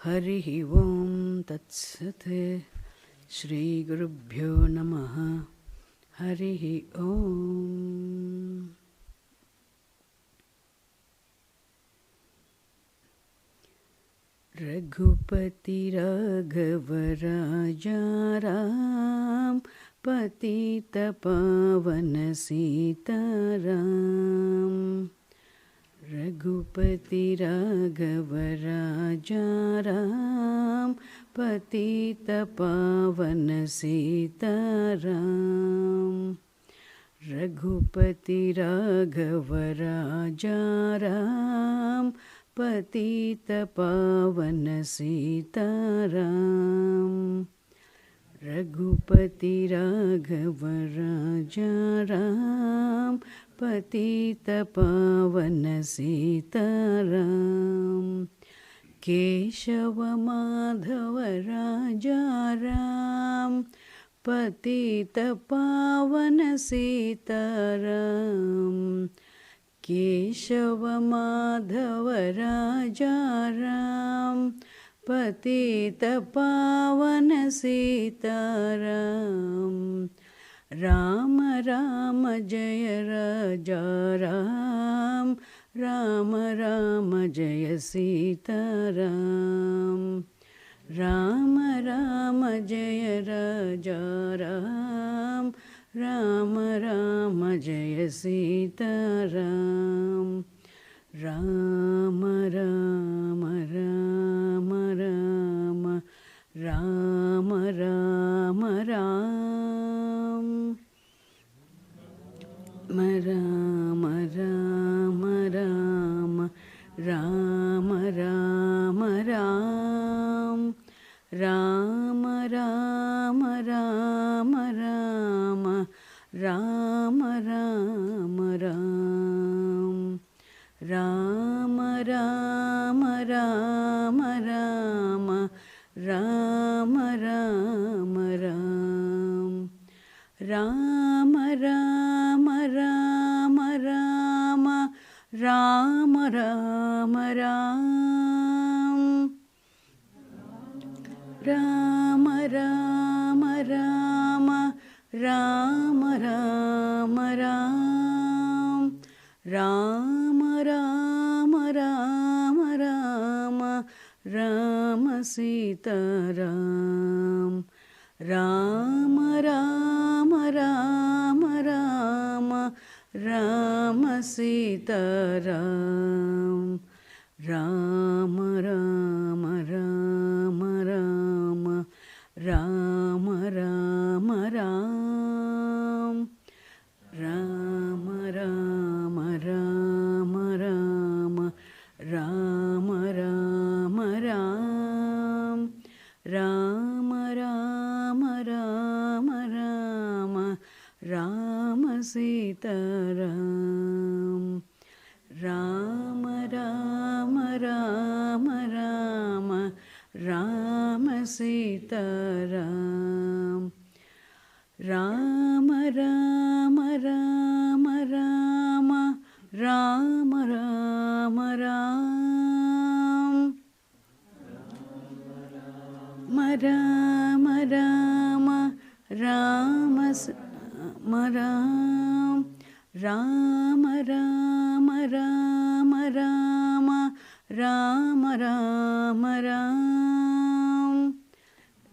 Harihi Om Tat Sat. Shri Gurubhyo Namaha. Harihi Om. Raghupati Raghava Raja Ram Patita Pavana Sitaram. Raghupati Raghava Raja Ram Patita Pavana Sitaram. Raghupati Raghava Raja Ram Patita Pavana Sitaram. Raghupati Raghava Raja Ram Patita Pavana Sitaram. Keshava Madhava Raja Ram Patita Pavana Sitaram. Keshava Madhava Raja Ram Patita Pavana Sitaram. Rama Rama Jaya Raja Ram Rama Rama Jaya Sitaram. Rama Rama Jaya Raja Ram Rama Rama Jaya Sitaram. Rama Rama Rama Rama Rama Rama Ram Rama Rama Rama Rama Rama Ram Rama Rama Rama Rama Rama Rama Ram Rama Rama Rama Rama Rama Rama Ram Rama Rama Rama Rama Rama Rama Ram Rama Rama Rama Rama Rama Ram Rama Rama Rama Rama Rama Sitaram. Rama Rama Rama Rama Rama Sitaram. Rama Rama Rama Rama Rama Rama Ram Rama Rama Rama Rama Rama Rama Ram Rama Rama Rama Rama Rama Sitaram. Rama Rama Rama Rama Rama Sitaram. Rama Rama Rama Rama Rama Rama Ram Rama Rama Rama Ram Rama Rama Rama Rama Rama Rama Ram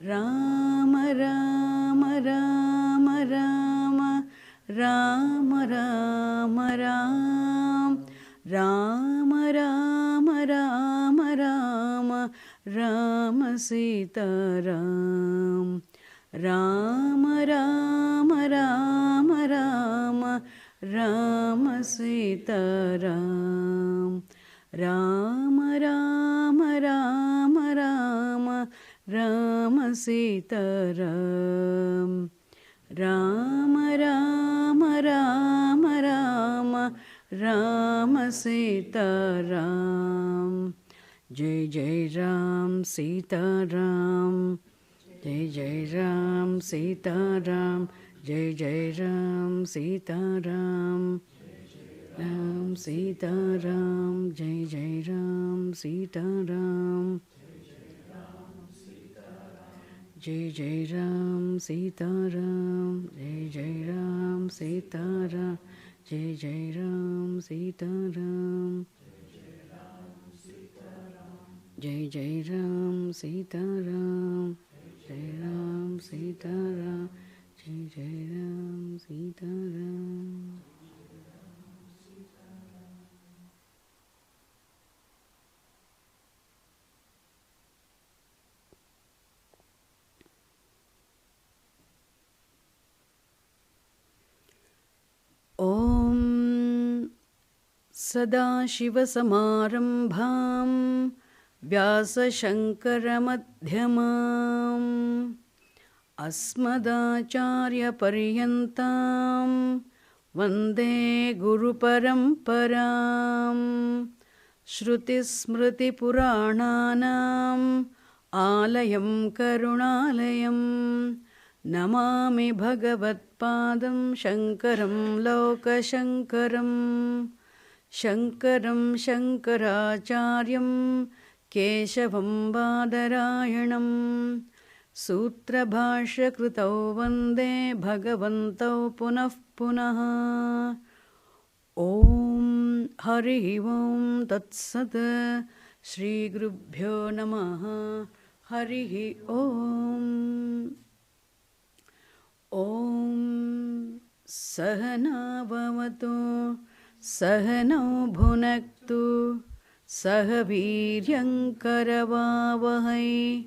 Rama Rama Rama Rama Rama Rama Ram Rama Rama Rama Rama Rama Sitaram. Rama Rama Rama Rama Rama Sitaram. Rama Rama Rama Rama Rama Sitaram. Rama Rama Rama Rama Rama Sitaram. Jai Jai Ram Sita Ram. Jai Jai Ram Sita Ram. Jai Jai Ram Sita Ram. Ram Sita Ram. Jai Jai Ram Sita Ram. Jai Jai Ram Sita Ram, Jai Jai Ram Sita Ram, Jai Jai Ram Sita Ram, Jai Jai Ram Sita Ram, Jai Ram Sita Ram, Jai Jai Ram Sita Ram. Om Sadashivasamarambham Vyasashankarammadhyamam Asmadacharya Paryantam Vande Guru Paramparam Shruti Smriti Purananam Alayam Karunalayam Namami Bhagavatpadam Shankaram Lokashankaram Shankaram Shankaracharyam Keshavam Badarayanam Sutra Bhashya Krutau Vande Bhagavantau Punah Punah. Om Hari Om Tat Sat Shri Gurubhyo Namaha Hari Om. Om Sahana Bhavatu Sahana Bhunaktu Sahaviryan Karavavahai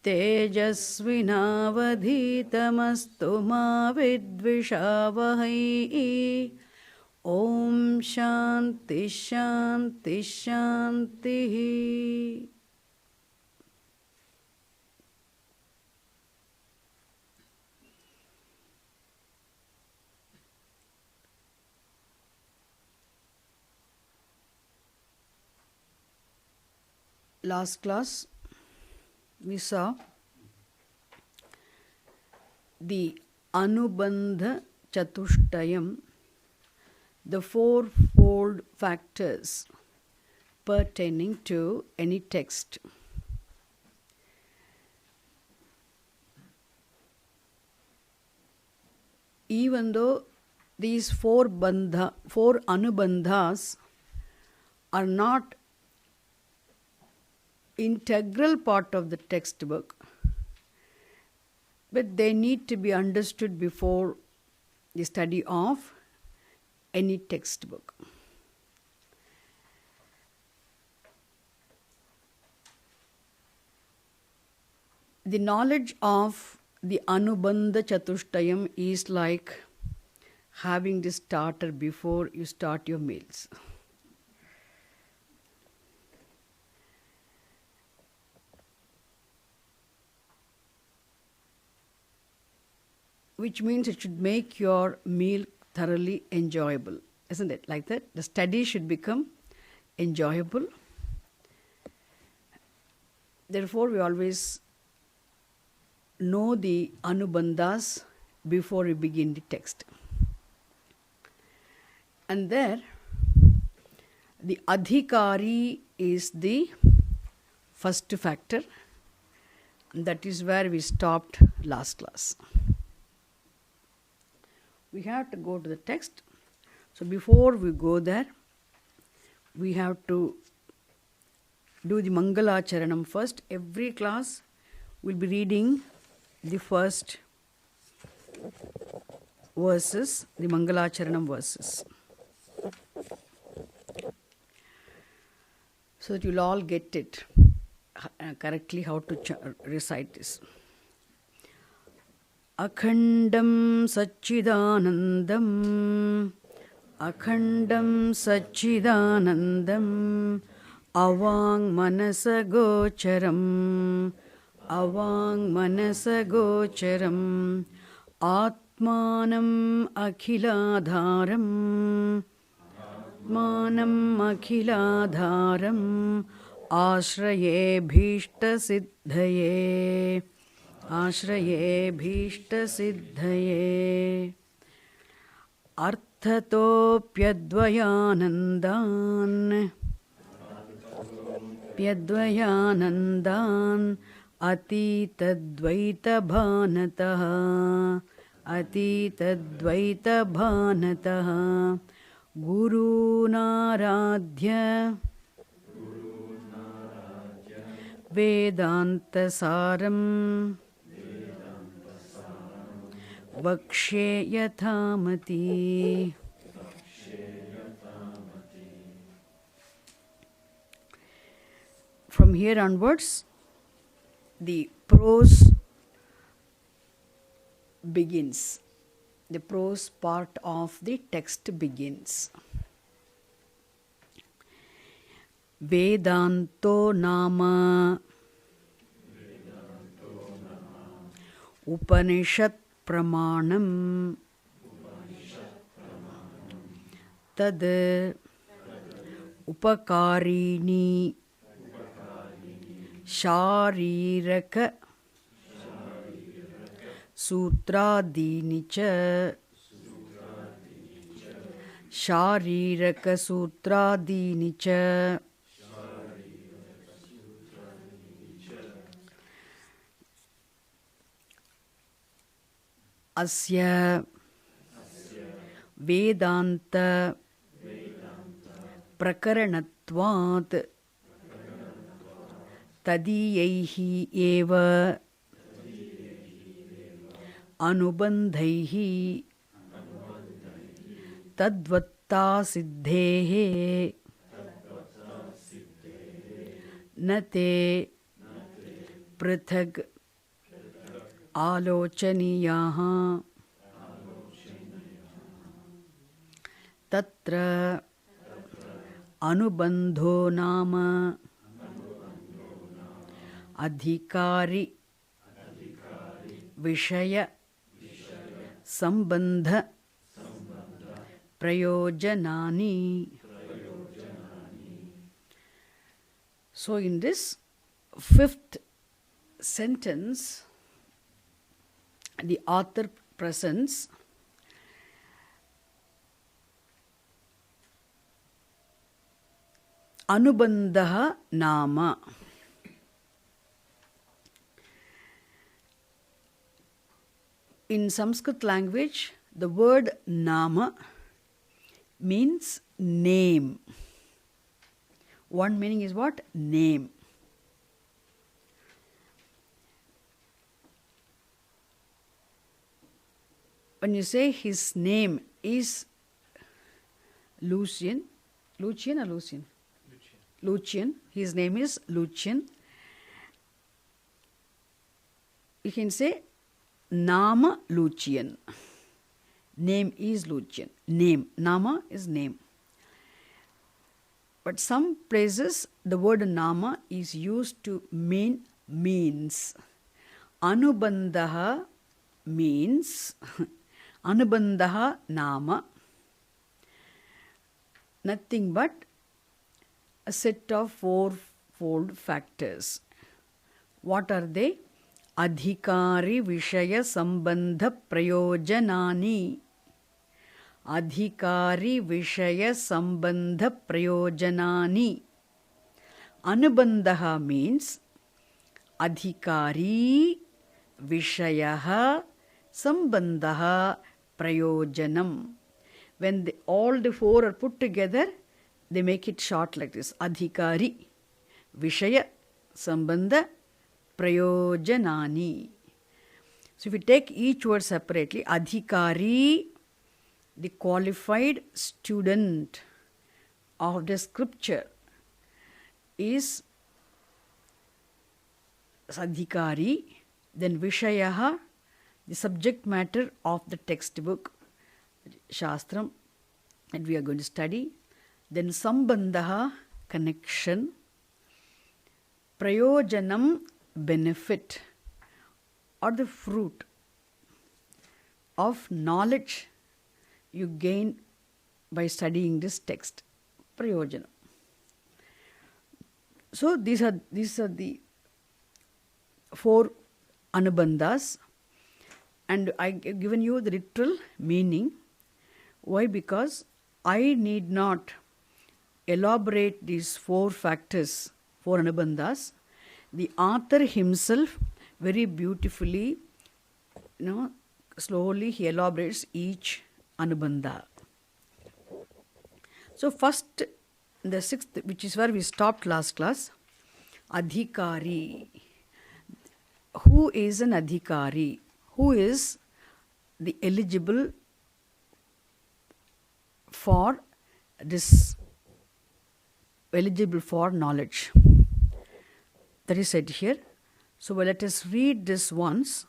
Tejasvinavadhitamastu ma vidvishavahai. Om Shanti Shanti Shanti. Last class we saw the Anubandha Chatushtayam, the fourfold factors pertaining to any text. Even though these four Anubandhas are not integral part of the textbook, but they need to be understood before the study of any textbook. The knowledge of the Anubandha Chatushtayam is like having the starter before you start your meals. Which means it should make your meal thoroughly enjoyable, isn't it? Like that, the study should become enjoyable. Therefore, we always know the Anubandhas before we begin the text. And there, the Adhikari is the first factor. And that is where we stopped last class. We have to go to the text. So before we go there, we have to do the Mangalacharanam first. Every class will be reading the first verses, the Mangalacharanam verses, so that you'll all get it correctly how to recite this. Akhandam Satchidanandam, Akhandam Satchidanandam, Avang Manasa Gocharam, Avang Manasa Gocharam, Atmanam Akhiladharam, Atmanam Akhiladharam, Ashraye Bhishta Siddhaye, Ashraye Bhishta Siddhaye, Arthatopyadvayanandan, Pyadvayanandan, Atitadvaita bhanatah Guru Naradhya Vedantasaram Vakshe Yathamati. From here onwards, the prose begins. The prose part of the text begins. Vedanto nama Upanishad pramanam tad upakarini shariraka sutradini cha shariraka sutradini cha asya vedanta prakaranatvat tadiyaihi eva anubandhaihi tadvatta siddhehe nate prithag आलोचनीयाः तत्र अनुबन्धो नाम अधिकारी विषय संबंध प्रयोजनानि. So in this fifth sentence, the author presents Anubandha Nama. In Sanskrit language, the word Nama means name. One meaning is what? Name. When you say his name is Lucian, his name is Lucian, you can say Nama Lucian. Name is Lucian. Name. Nama is name. But some places the word Nama is used to mean means. Anubandha means Anubandha Nama, nothing but a set of fourfold factors. What are they? Adhikari Vishaya Sambandha Prayojanani. Adhikari Vishaya Sambandha Prayojanani. Anubandha means Adhikari Vishayaha Sambandha Prayojanam. When all the four are put together, they make it short like this. Adhikari Vishaya Sambandha Prayojanani. So if you take each word separately, Adhikari, the qualified student of the scripture, is Adhikari. Then Vishayaha, the subject matter of the textbook, Shastram, that we are going to study. Then Sambandha, connection. Prayojanam, benefit or the fruit of knowledge you gain by studying this text. Prayojanam. So these are the four Anubandhas, and I have given you the literal meaning. Why? Because I need not elaborate these four factors, four Anubandhas, the author himself very beautifully, slowly he elaborates each anubandha. So first, the sixth, which is where we stopped last class, adhikari. Who is an adhikari? Who is the eligible for knowledge? That is said here. So let us read this once,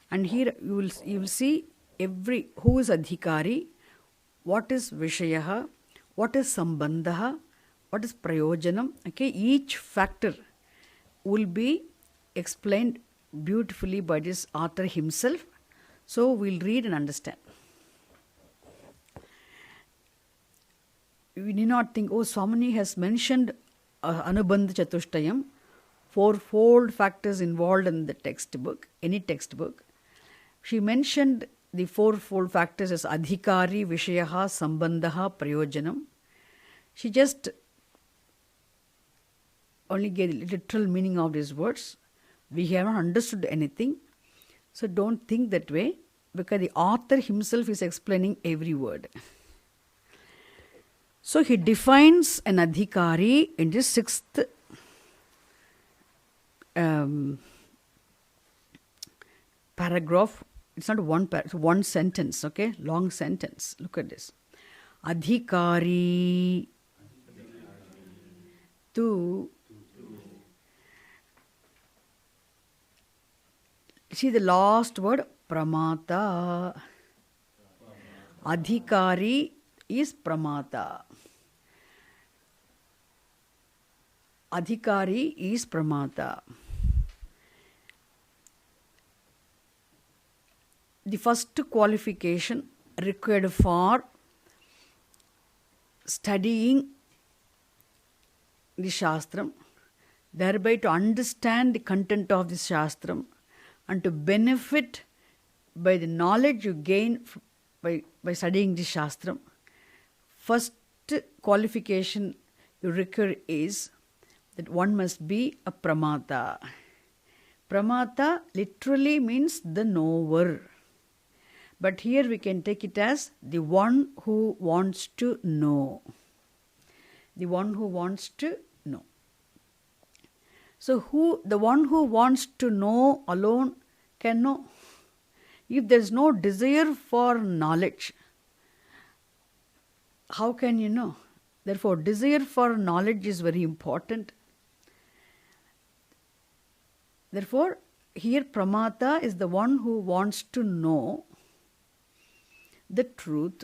and here you will see who is adhikari, what is vishayaha, what is sambandha, what is prayojanam. Okay, each factor will be explained beautifully by this author himself. So we'll read and understand. We need not think, Swamini has mentioned Anubandha Chatushtayam, fourfold factors involved in the textbook, any textbook. She mentioned the fourfold factors as adhikari, vishayaha, sambandha, prayojanam. She just only gave the literal meaning of these words. We have not understood anything. So don't think that way, because the author himself is explaining every word. So he defines an adhikari in the sixth paragraph. It's not one sentence, okay? Long sentence. Look at this. Adhikari tu. See the last word, pramata. Adhikari is pramata. Adhikari is pramata. The first qualification required for studying the Shastram, thereby to understand the content of the Shastram and to benefit by the knowledge you gain by studying the Shastram. First qualification you require is that one must be a pramata. Pramata literally means the knower. But here we can take it as the one who wants to know. The one who wants to know. So the one who wants to know alone can know. If there is no desire for knowledge, how can you know? Therefore, desire for knowledge is very important. Therefore, here pramata is the one who wants to know the truth,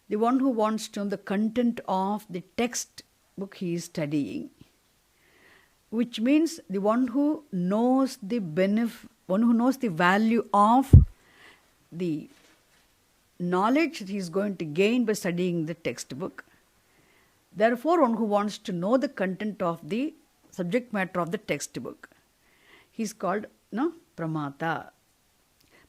the one who wants to know the content of the textbook he is studying, which means the one who knows the value of the knowledge he is going to gain by studying the textbook. Therefore, one who wants to know the content of the subject matter of the textbook, he is called pramata.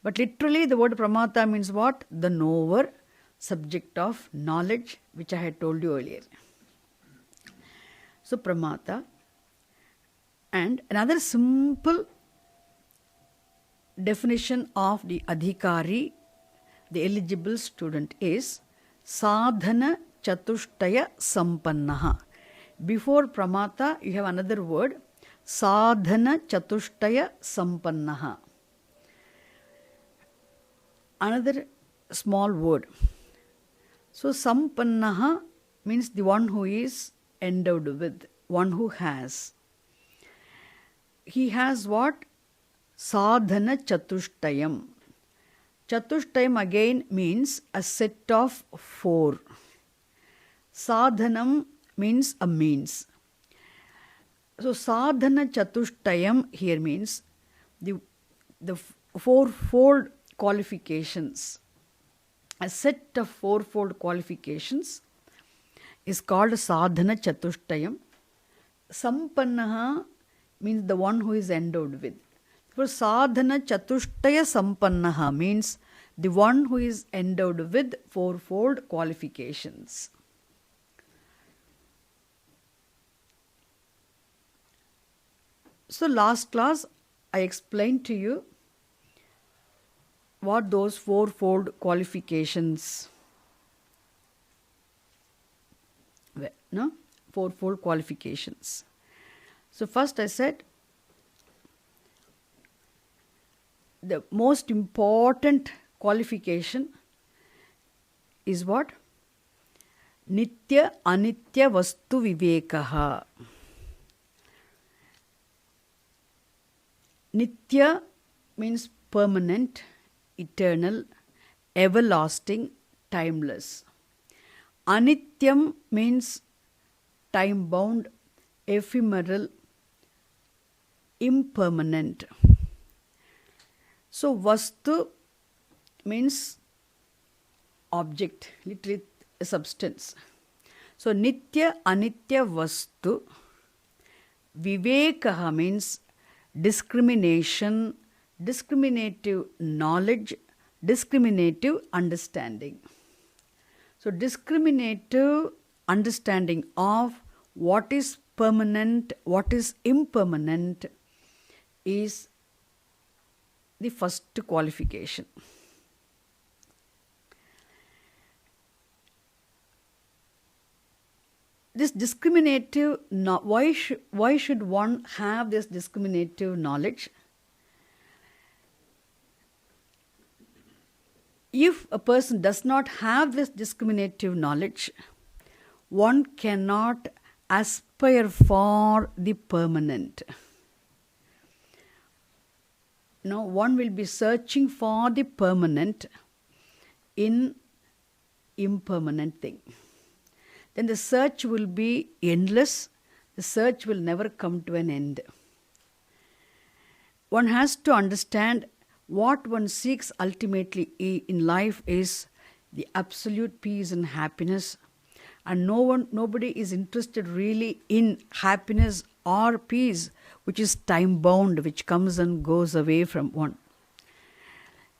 But literally the word pramata means what? The knower, subject of knowledge, which I had told you earlier. So pramata. And another simple definition of the adhikari, the eligible student, is sadhana chatushtaya sampannaha. Before pramata, you have another word, sadhana chatushtaya sampannaha. Another small word. So sampannaha means the one who is endowed with, one who has. He has what? Sadhana chatushtayam. Chatushtayam again means a set of four. Sadhanam means a means. So sadhana chatushtayam here means the fourfold qualifications. A set of fourfold qualifications is called sadhana chatushtayam. Sampannaha means the one who is endowed with. For sadhana chatushtaya sampannaha means the one who is endowed with fourfold qualifications. So last class I explained to you what those fourfold qualifications were. No? Fourfold qualifications. So first I said the most important qualification is what? Nitya anitya vastu vivekaha. Nitya means permanent, eternal, everlasting, timeless. Anityam means time-bound, ephemeral, impermanent. So vastu means object, literally a substance. So nitya anitya vastu. Vivekaha means discrimination, discriminative knowledge, discriminative understanding. So discriminative understanding of what is permanent, what is impermanent is the first qualification. This discriminative, why should one have this discriminative knowledge? If a person does not have this discriminative knowledge, one cannot aspire for the permanent. No, one will be searching for the permanent in impermanent thing. Then the search will be endless. The search will never come to an end. One has to understand what one seeks ultimately in life is the absolute peace and happiness. And nobody is interested really in happiness or peace, which is time-bound, which comes and goes away from one.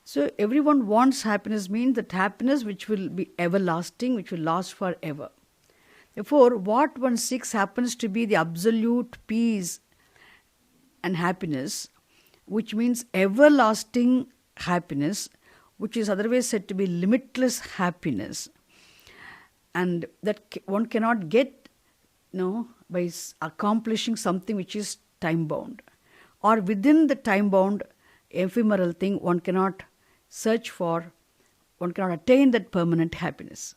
So everyone wants happiness, means that happiness which will be everlasting, which will last forever. Therefore, what one seeks happens to be the absolute peace and happiness, which means everlasting happiness, which is otherwise said to be limitless happiness. And that one cannot get by accomplishing something which is time-bound. Or within the time-bound ephemeral thing, one cannot search for, one cannot attain that permanent happiness.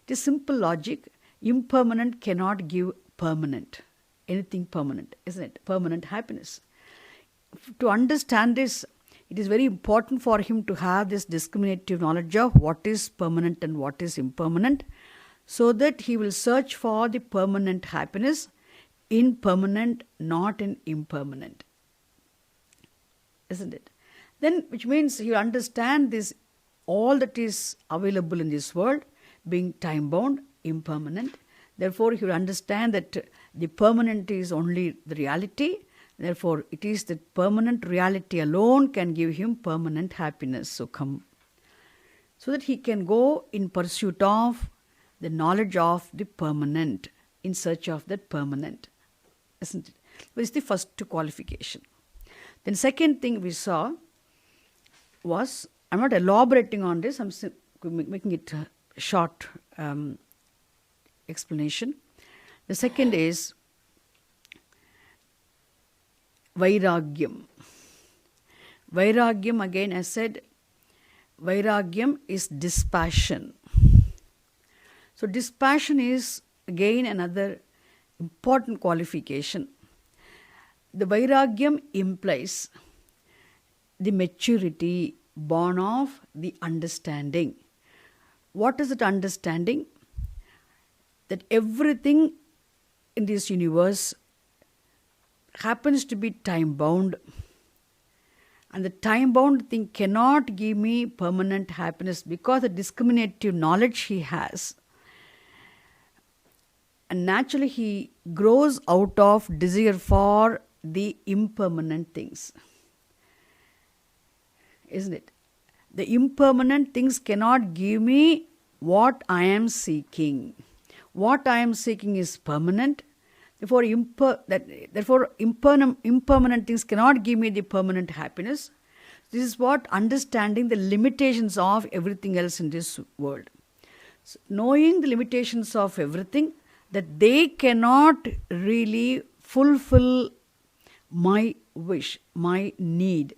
It is simple logic. Impermanent cannot give permanent, anything permanent, isn't it? Permanent happiness. To understand this, it is very important for him to have this discriminative knowledge of what is permanent and what is impermanent, so that he will search for the permanent happiness in permanent, not in impermanent. Isn't it? Then, which means you understand this, all that is available in this world being time-bound, impermanent. Therefore, you understand that the permanent is only the reality. Therefore, it is that permanent reality alone can give him permanent happiness, sukham. So that he can go in pursuit of the knowledge of the permanent, in search of that permanent. Isn't it? This is the first qualification. Then second thing we saw was, I'm not elaborating on this, I'm making it a short explanation. The second is Vairagyam. Vairagyam, again I said, Vairagyam is dispassion. So dispassion is again another important qualification. The Vairagyam implies the maturity born of the understanding. What is that understanding? That everything in this universe happens to be time-bound, and the time-bound thing cannot give me permanent happiness because the discriminative knowledge he has. And naturally he grows out of desire for the impermanent things. Isn't it? The impermanent things cannot give me what I am seeking. What I am seeking is permanent. Therefore, impermanent things cannot give me the permanent happiness. This is what understanding the limitations of everything else in this world. So, knowing the limitations of everything, that they cannot really fulfill my wish, my need.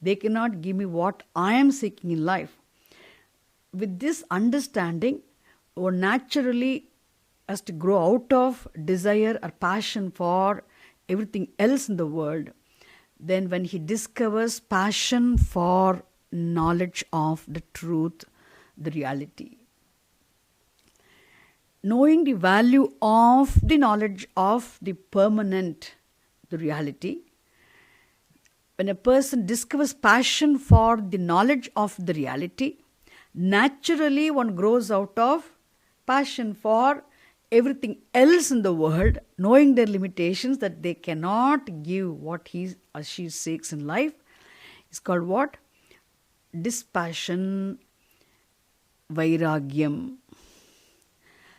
They cannot give me what I am seeking in life. With this understanding, one naturally has to grow out of desire or passion for everything else in the world. Then when he discovers passion for knowledge of the truth, the reality. Knowing the value of the knowledge of the permanent, the reality. When a person discovers passion for the knowledge of the reality, naturally one grows out of passion for everything else in the world, knowing their limitations, that they cannot give what he or she seeks in life. It's called what? Dispassion, vairagyam.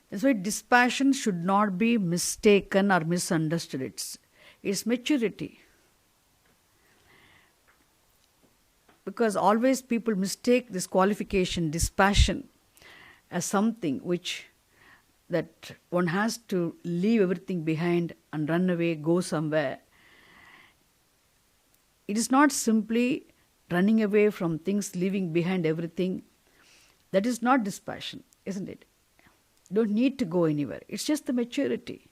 That's why dispassion should not be mistaken or misunderstood. It's maturity. Because always people mistake this qualification, dispassion, as something which that one has to leave everything behind and run away, go somewhere. It is not simply running away from things, leaving behind everything. That is not dispassion, isn't it? You don't need to go anywhere. It's just the maturity.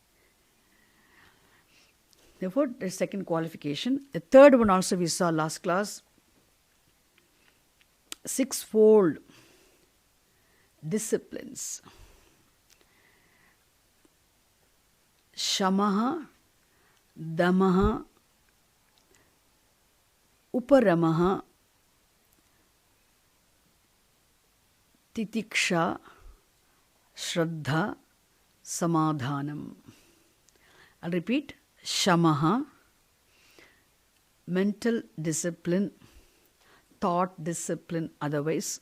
Therefore, the second qualification. The third one also we saw last class. Sixfold disciplines. Shamaha, Damaha, Uparamaha, Titiksha, Shraddha, Samadhanam. I'll repeat. Shamaha, mental discipline, thought discipline otherwise.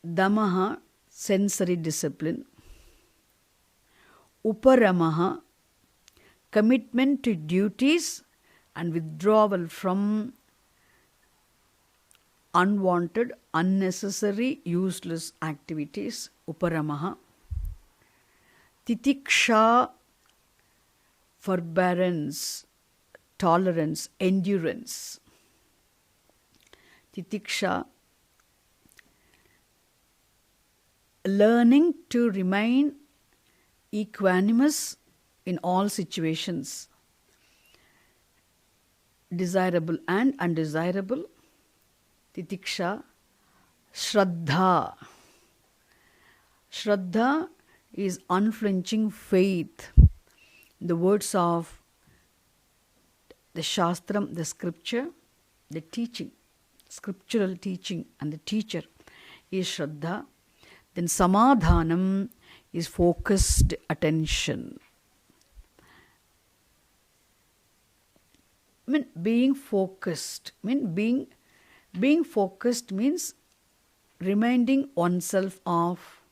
Damaha, sensory discipline. Uparamaha, commitment to duties and withdrawal from unwanted, unnecessary, useless activities. Uparamaha. Titiksha, forbearance, tolerance, endurance. Titiksha, learning to remain equanimous in all situations, desirable and undesirable. Titiksha. Shraddha. Shraddha is unflinching faith. In the words of the Shastram, the scripture, the teaching, scriptural teaching and the teacher is Shraddha. Then Samadhanam is focused attention. Being focused. Being focused means reminding oneself of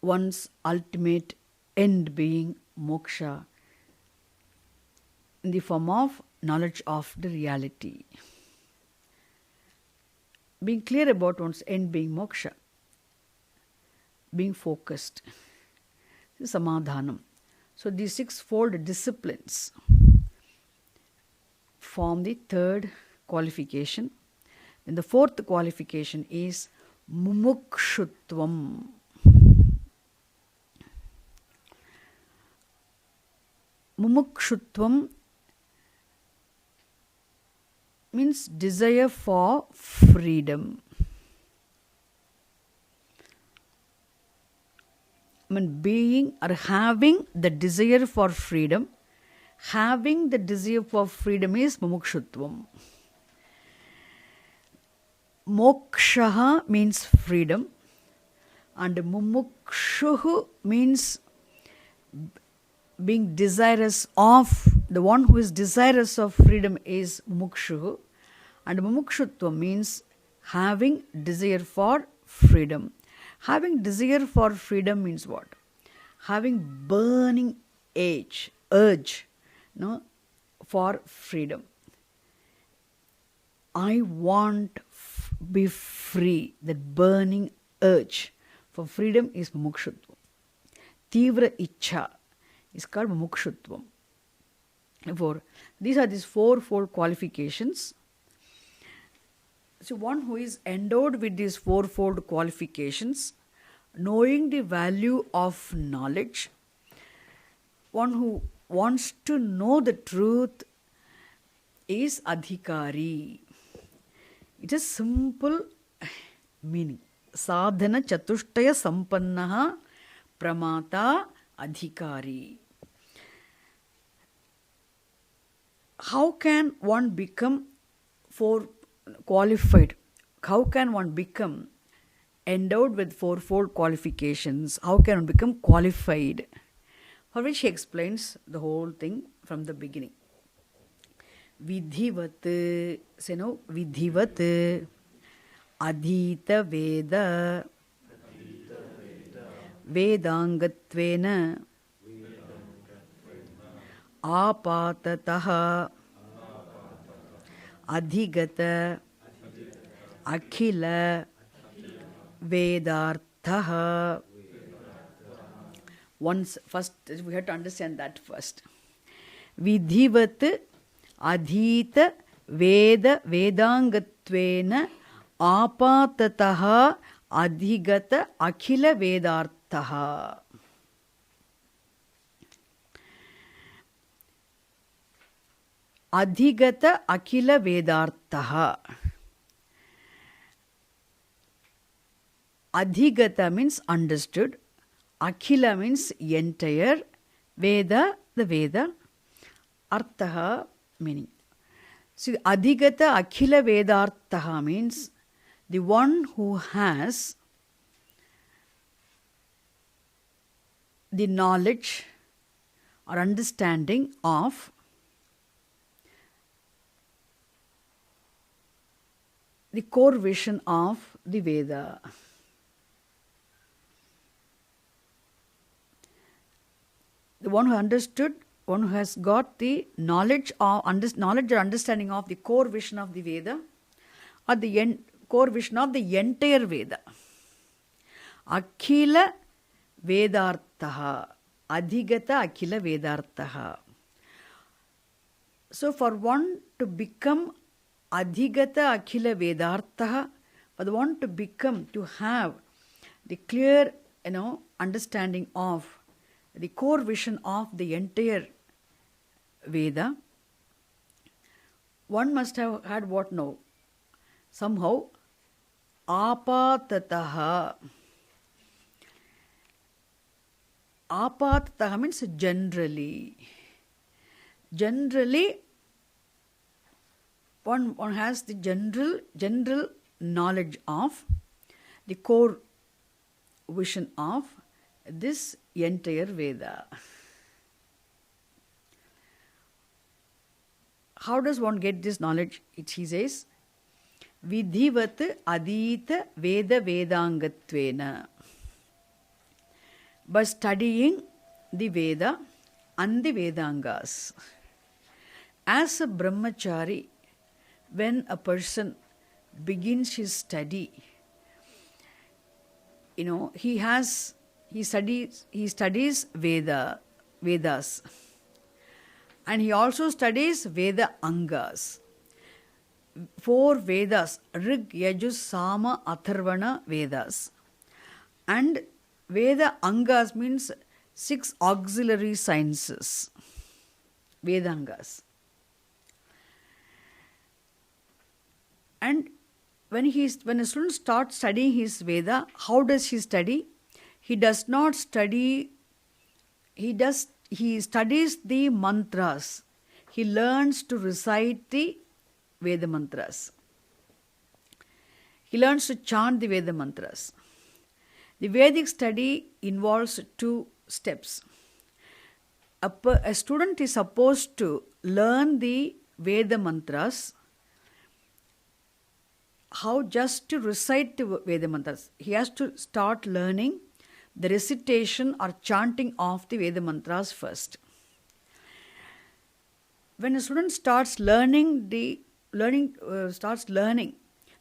one's ultimate end being moksha in the form of knowledge of the reality. Being clear about one's end being moksha. Being focused. This is samadhanam. So these sixfold disciplines form the third qualification. And the fourth qualification is mumukshutvam. Mumukshutvam means desire for freedom. Being or having the desire for freedom. Having the desire for freedom is mumukshutvam. Mokshaha means freedom, and mumukshuhu means being desirous of. The one who is desirous of freedom is mumukshuhu, and mumukshutva means having desire for freedom. Having desire for freedom means what? having burning urge, for freedom. I want be free. That burning urge for freedom is mumukshutvam. Tivra ichha is called mumukshutvam. Therefore, these are these fourfold qualifications. So one who is endowed with these fourfold qualifications, knowing the value of knowledge, one who wants to know the truth, is adhikari. It is simple meaning. Sadhana chatushtaya sampannaha pramata adhikari. How can one become qualified? How can one become endowed with fourfold qualifications? How can one become qualified? For which he explains the whole thing from the beginning. Vidhivat, say no, vidhivat, adhita veda, vedangatvena, apatataha, adhigata, akhila, vedarthaha. First, we have to understand that first. Vidhivat adhita veda vedangatvena apatataha adhigata akhila vedarthaha. Adhigata akhila vedarthaha. Adhigata means understood. Akhila means entire. Veda, the Veda. Arthaha, meaning. See, adhigata akhila vedarthaha means the one who has the knowledge or understanding of the core vision of the Veda. The one who understood, one who has got the knowledge or understanding of the core vision of the Veda, or the core vision of the entire Veda. Akhila vedarthaha. Adhigata akhila vedarthaha. So for one to become adhigata akhila vedarthaha, for the one to have the clear, understanding of the core vision of the entire Veda, one must have had what now? Somehow, apatataha. Apatataha means generally. Generally, one has the general knowledge of the core vision of this entire Veda. How does one get this knowledge? He says, Vidhivat adita veda vedangatvena. By studying the Veda and the Vedangas. As a brahmachari, when a person begins his study, he studies Vedas, and he also studies Veda Angas. 4 Vedas, Rig, Yajus, Sama, Atharvana Vedas. And Veda Angas means 6 auxiliary sciences, Vedangas. And when a student starts studying his Veda, how does he study? He does not study, he studies the mantras. He learns to recite the Veda mantras. He learns to chant the Veda mantras. The Vedic study involves 2 steps. A student is supposed to learn the Veda mantras, how just to recite the Veda mantras. He has to start learning the recitation or chanting of the Veda mantras first. When a student starts learning the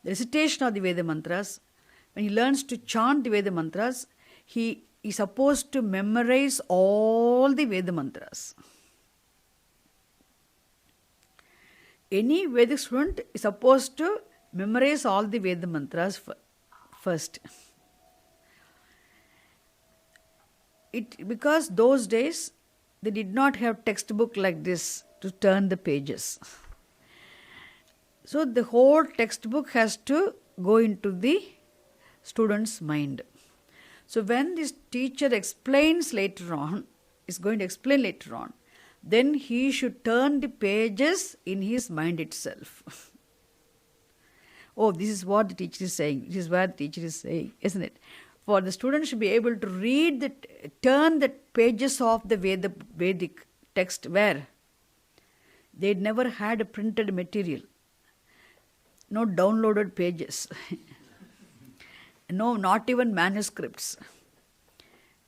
recitation of the Veda mantras, when he learns to chant the Veda mantras, he is supposed to memorize all the Veda mantras. Any Vedic student is supposed to memorize all the Veda mantras first. Because those days they did not have textbook like this to turn the pages. So the whole textbook has to go into the student's mind. So when this teacher explains later on, is going to explain later on, then he should turn the pages in his mind itself. Oh, this is what the teacher is saying. This is what the teacher is saying, isn't it? For the student should be able to read turn the pages of the Vedic text where they never had a printed material, no downloaded pages, no, not even manuscripts.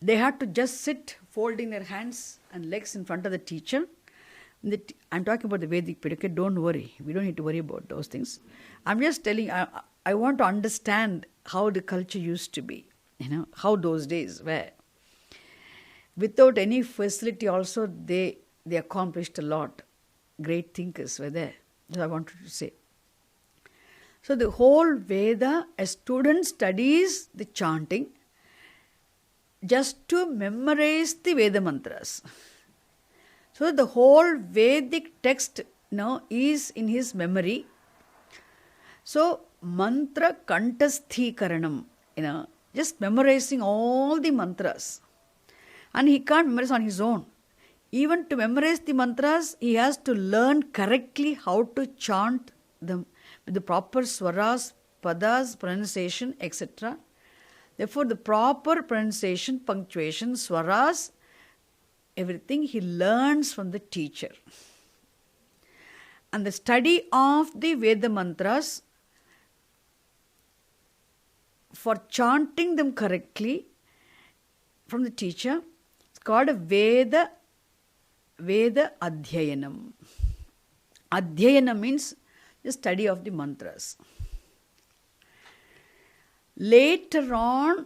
They had to just sit folding their hands and legs in front of the teacher. I'm talking about the Vedic period, okay? Don't worry. We don't need to worry about those things. I'm just telling, I want to understand how the culture used to be, how those days were. Without any facility also, they accomplished a lot. Great thinkers were there. That's what I wanted to say. So the whole Veda, a student studies the chanting just to memorize the Veda mantras. So the whole Vedic text is in his memory. So mantra kantasthikaranam, just memorizing all the mantras. And he can't memorize on his own. Even to memorize the mantras, he has to learn correctly how to chant them with the proper swaras, padas, pronunciation, etc. Therefore, the proper pronunciation, punctuation, swaras, everything he learns from the teacher. And the study of the Veda mantras, for chanting them correctly from the teacher, it's called a Veda Adhyayanam. Adhyayana means the study of the mantras. Later on,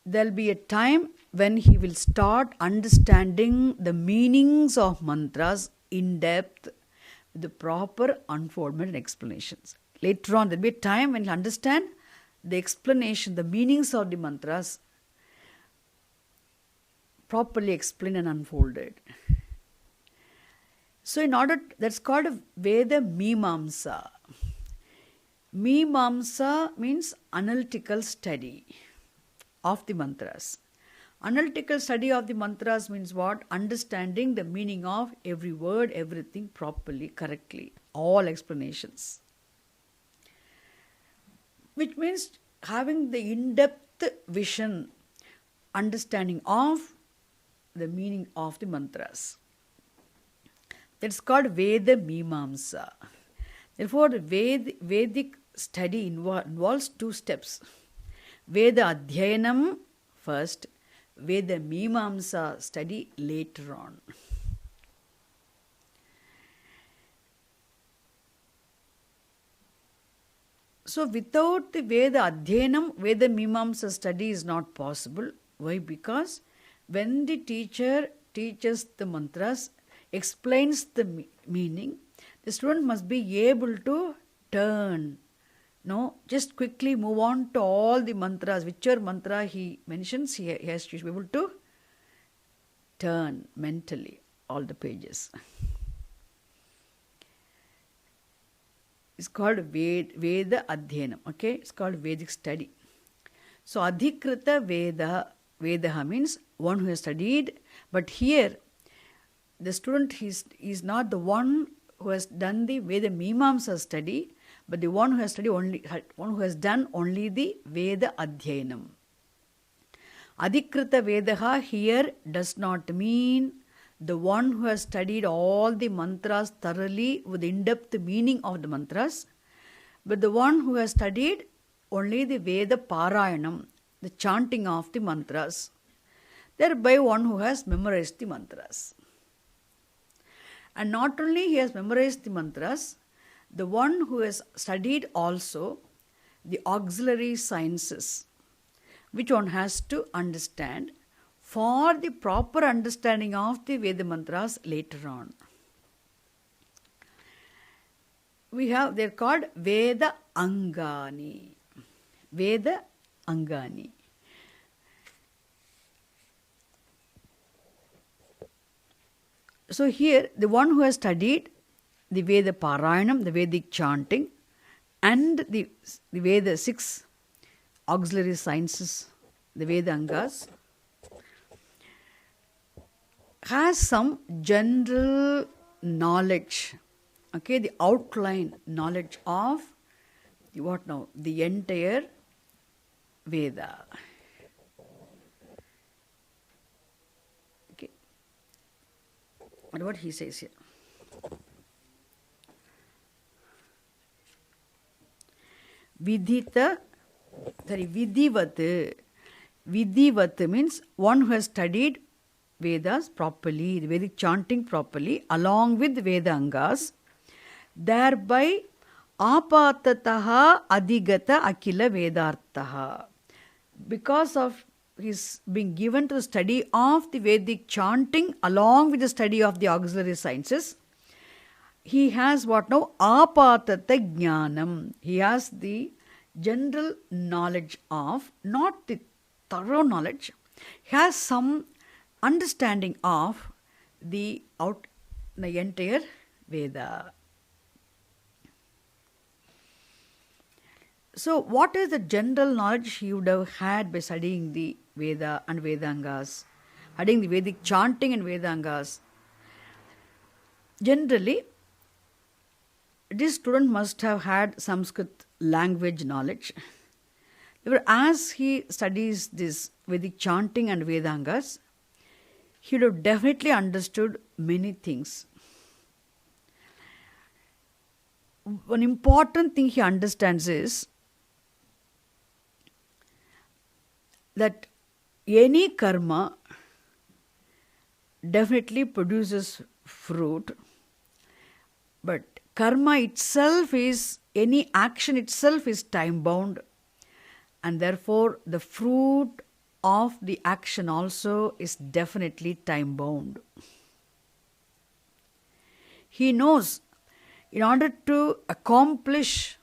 there will be a time when he will start understanding the meanings of mantras in depth with the proper unfoldment and explanations. Later on, there will be a time when he will understand the explanation, the meanings of the mantras properly explained and unfolded. So that's called a Veda Mimamsa. Mimamsa means analytical study of the mantras. Analytical study of the mantras means what? Understanding the meaning of every word, everything properly, correctly, all explanations. Which means having the in-depth vision, understanding of the meaning of the mantras. That's called Veda Mimamsa. Therefore, Vedic study involves two steps. Veda Adhyayanam first, Veda Mimamsa study later on. So, without the Veda Adhyayanam, Veda Mimamsa study is not possible. Why? Because when the teacher teaches the mantras, explains the meaning, the student must be able to turn. Just quickly move on to all the mantras. Whichever mantra he mentions, he has to be able to turn mentally all the pages. It's called Veda Adhyanam. Okay, it's called Vedic study. So Adhikrita Vedaha means one who has studied, but here the student is not the one who has done the Veda Mimamsa study, but the one who has done only the Veda Adhyayanam. Adhikrita Vedaha here does not mean the one who has studied all the mantras thoroughly with in-depth meaning of the mantras, but the one who has studied only the Veda Parayanam, the chanting of the mantras, thereby one who has memorized the mantras. And not only he has memorized the mantras, the one who has studied also the auxiliary sciences, which one has to understand for the proper understanding of the Veda mantras later on. They're called Veda Angani. Veda Angani. So here, the one who has studied the Veda Parayanam, the Vedic chanting, and the Veda 6 auxiliary sciences, the Veda Angas, has some general knowledge, okay, the outline knowledge of the entire Veda. Okay. What he says here. Vidhivat. Vidhivat means one who has studied Vedas properly, the Vedic chanting properly, along with Veda Angas, thereby apatataha adhigata akila vedartaha. Because of his being given to the study of the Vedic chanting along with the study of the auxiliary sciences, he has what now? Apatata jnanam. He has the general knowledge of, not the thorough knowledge, he has some understanding of the entire Veda. So, what is the general knowledge he would have had by studying the Veda and Vedangas, studying the Vedic chanting and Vedangas? Generally, this student must have had Sanskrit language knowledge. As he studies this Vedic chanting and Vedangas, he would have definitely understood many things. One important thing he understands is that any karma definitely produces fruit, but karma itself is, any action itself is time bound, and therefore the fruit of the action also is definitely time bound. He knows in order to accomplish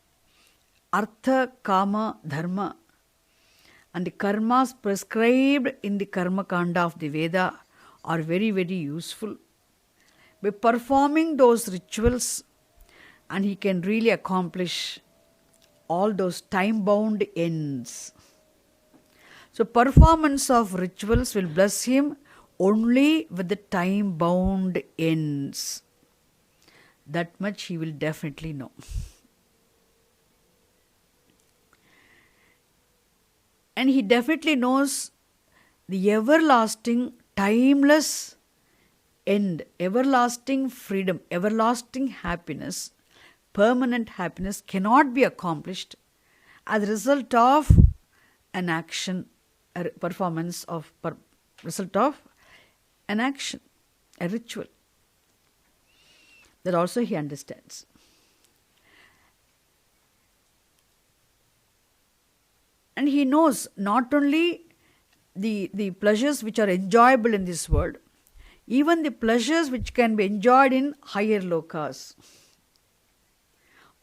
artha, kama, dharma, and the karmas prescribed in the karma kanda of the Veda are very, very useful. By performing those rituals, and he can really accomplish all those time-bound ends. So performance of rituals will bless him only with the time-bound ends. That much he will definitely know. And he definitely knows the everlasting, timeless end, everlasting freedom, everlasting happiness, permanent happiness cannot be accomplished as a result of an action, a performance of, result of an action, a ritual. That also he understands. And he knows not only the pleasures which are enjoyable in this world, even the pleasures which can be enjoyed in higher lokas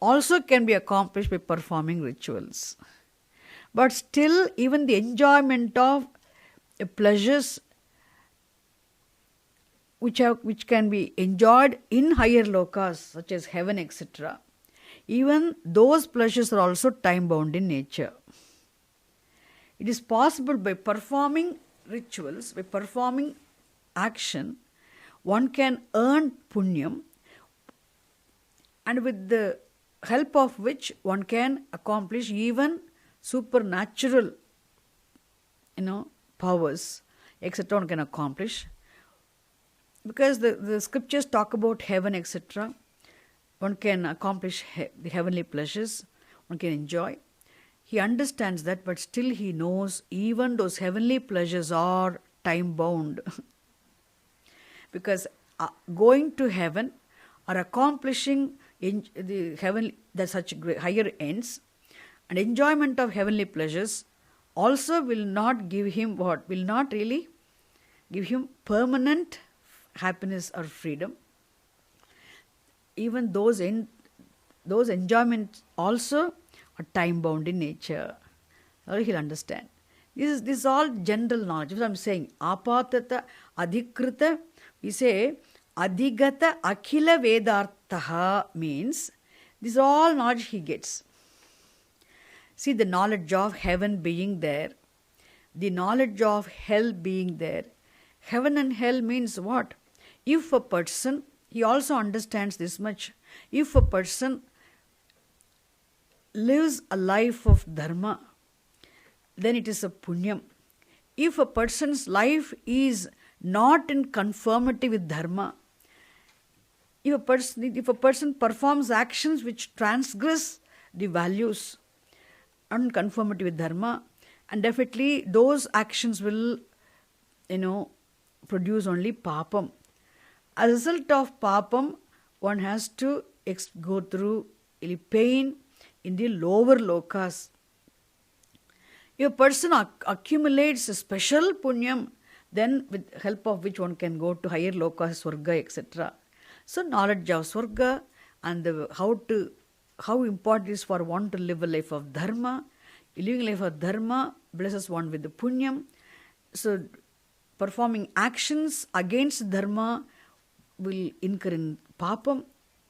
also can be accomplished by performing rituals. But still, even the enjoyment of pleasures which can be enjoyed in higher lokas, such as heaven, etc., even those pleasures are also time-bound in nature. It is possible by performing rituals, by performing action, one can earn punyam, and with the help of which one can accomplish even supernatural, powers, etc. one can accomplish. Because the scriptures talk about heaven, etc. One can accomplish the heavenly pleasures, one can enjoy. he understands that, but still he knows even those heavenly pleasures are time bound. Because going to heaven or accomplishing the heavenly, the such higher ends and enjoyment of heavenly pleasures also will not give him what? Will not really give him permanent happiness or freedom. Even those enjoyments also are time bound in nature. Or he'll understand. This is all general knowledge. What I'm saying, apatata adhikrita, we say adhigata akhila vedarthaha means this is all knowledge he gets. See, the knowledge of heaven being there, the knowledge of hell being there. Heaven and hell means what? If a person, he also understands this much, if a person lives a life of dharma, then it is a punyam. If a person's life is not in conformity with dharma, if a person performs actions which transgress the values and conformity with dharma, and definitely those actions will, produce only papam. As a result of papam, one has to go through pain in the lower lokas. If a person accumulates a special punyam, then with help of which one can go to higher lokas, swarga, etc. So knowledge of swarga and how important it is for one to live a life of dharma. Living a life of dharma blesses one with the punyam. So performing actions against dharma will incur in papam,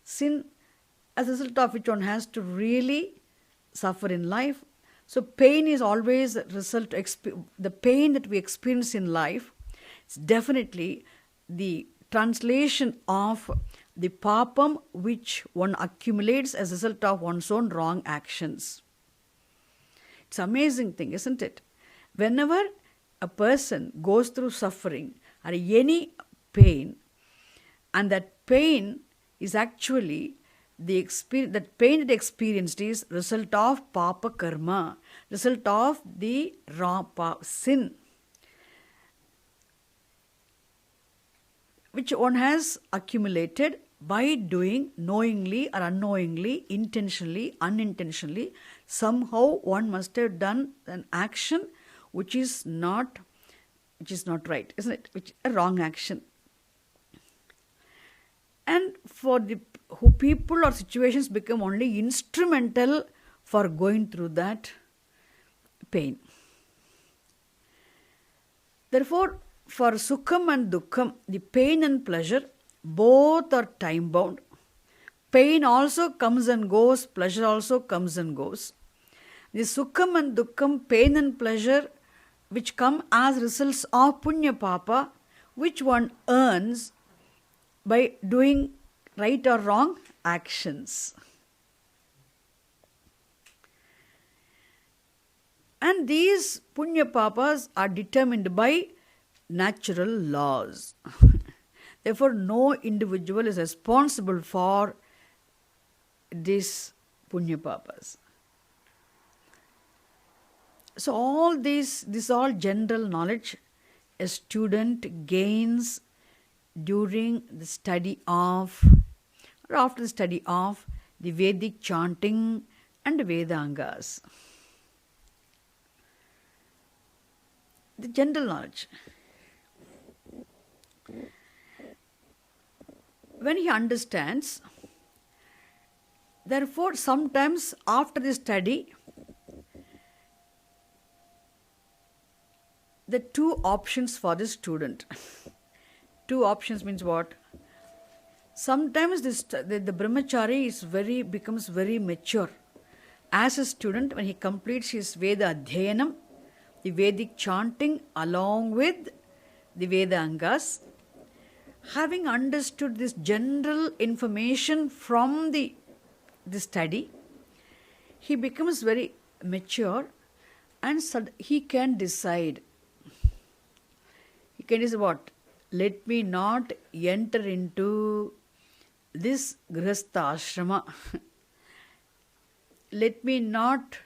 sin, as a result of which one has to really suffer in life. So pain is always a result, the pain that we experience in life is definitely the translation of the papam which one accumulates as a result of one's own wrong actions. It's an amazing thing, isn't it? Whenever a person goes through suffering or any pain, and that pain is actually that pain that experienced is result of papa karma, result of the sin, which one has accumulated by doing knowingly or unknowingly, intentionally, unintentionally. Somehow one must have done an action which is not right, isn't it? Which is a wrong action. And for who people or situations become only instrumental for going through that pain. Therefore, for sukham and dukkham, the pain and pleasure, both are time bound. Pain also comes and goes, pleasure also comes and goes. The sukham and dukkham, pain and pleasure, which come as results of punya papa, which one earns by doing right or wrong actions. And these punya papas are determined by natural laws. Therefore, no individual is responsible for these punya papas. So all this all general knowledge a student gains during the study of or after the study of the Vedic chanting and Vedangas. The general knowledge. When he understands, therefore sometimes after the study, the two options for the student. Two options means what? Sometimes the brahmachari becomes very mature. As a student, when he completes his Veda Adhyanam, the Vedic chanting along with the Vedangas, having understood this general information from the study, he becomes very mature and he can decide. He can decide what? Let me not enter into this grihastha ashrama. Let me not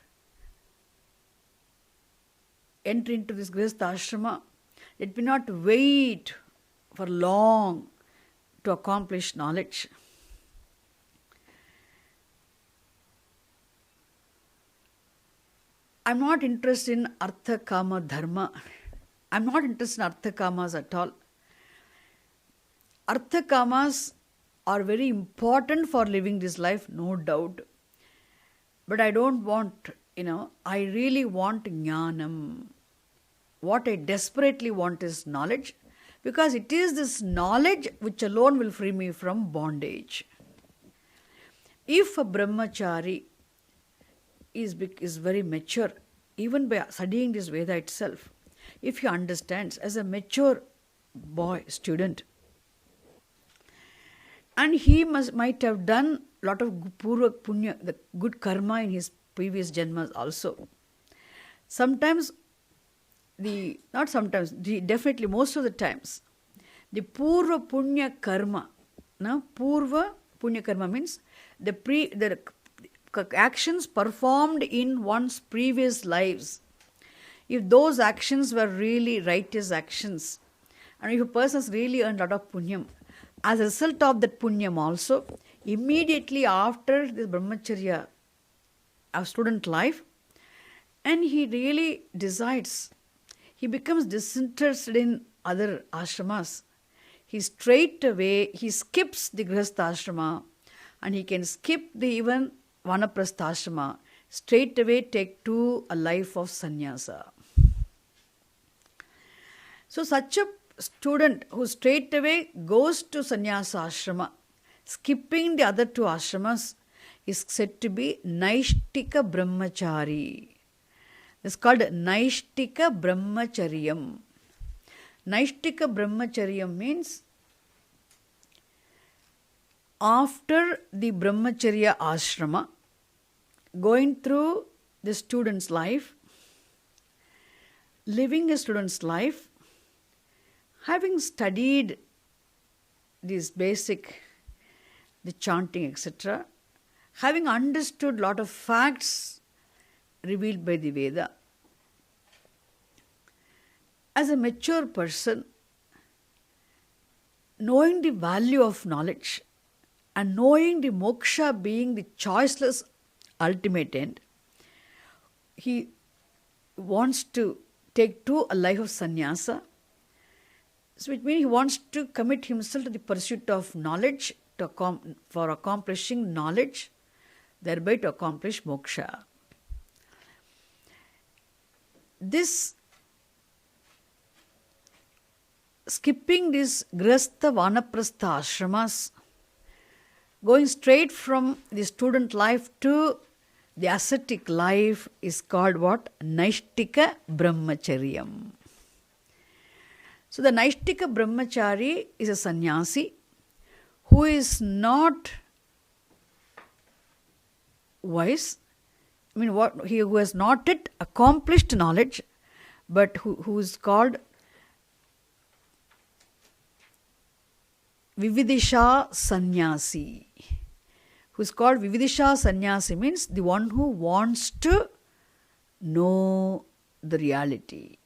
enter into this Grihastha ashrama, let me not wait for long to accomplish knowledge. I'm not interested in artha, kama, dharma. I'm not interested in artha, kamas at all. Artha, kamas are very important for living this life, no doubt. But I don't want, I really want jnanam. What I desperately want is knowledge, because it is this knowledge which alone will free me from bondage. If a brahmachari is very mature, even by studying this Veda itself, if he understands as a mature boy, student, and he might have done a lot of purva punya, the good karma in his previous janmas also. Definitely most of the times, the purva punya karma, purva punya karma means the actions performed in one's previous lives. If those actions were really righteous actions, and if a person has really earned a lot of punyam, as a result of that punyam also, immediately after this brahmacharya of student life, and he really decides, he becomes disinterested in other ashramas, he skips the grihastha ashrama, and he can skip the even vanaprastha ashrama, straight away take to a life of sannyasa. So such a student who straight away goes to sannyasa ashrama, skipping the other two ashramas, is said to be naishtika brahmachari. It's called naishtika brahmacharyam. Naishtika brahmacharyam means after the brahmacharya ashrama, going through the student's life, living a student's life, having studied these basic, the chanting, etc., having understood a lot of facts revealed by the Veda, as a mature person, knowing the value of knowledge and knowing the moksha being the choiceless ultimate end, he wants to take to a life of sannyasa. So which means he wants to commit himself to the pursuit of knowledge for accomplishing knowledge, thereby to accomplish moksha. This skipping these grihastha vanaprastha ashramas, going straight from the student life to the ascetic life is called what? Naishtika brahmacharyam. So the Naishtika brahmachari is a sannyasi who is not wise, who has not yet accomplished knowledge, but who is called Vividisha sannyasi. Who is called Vividisha sannyasi means the one who wants to know the reality.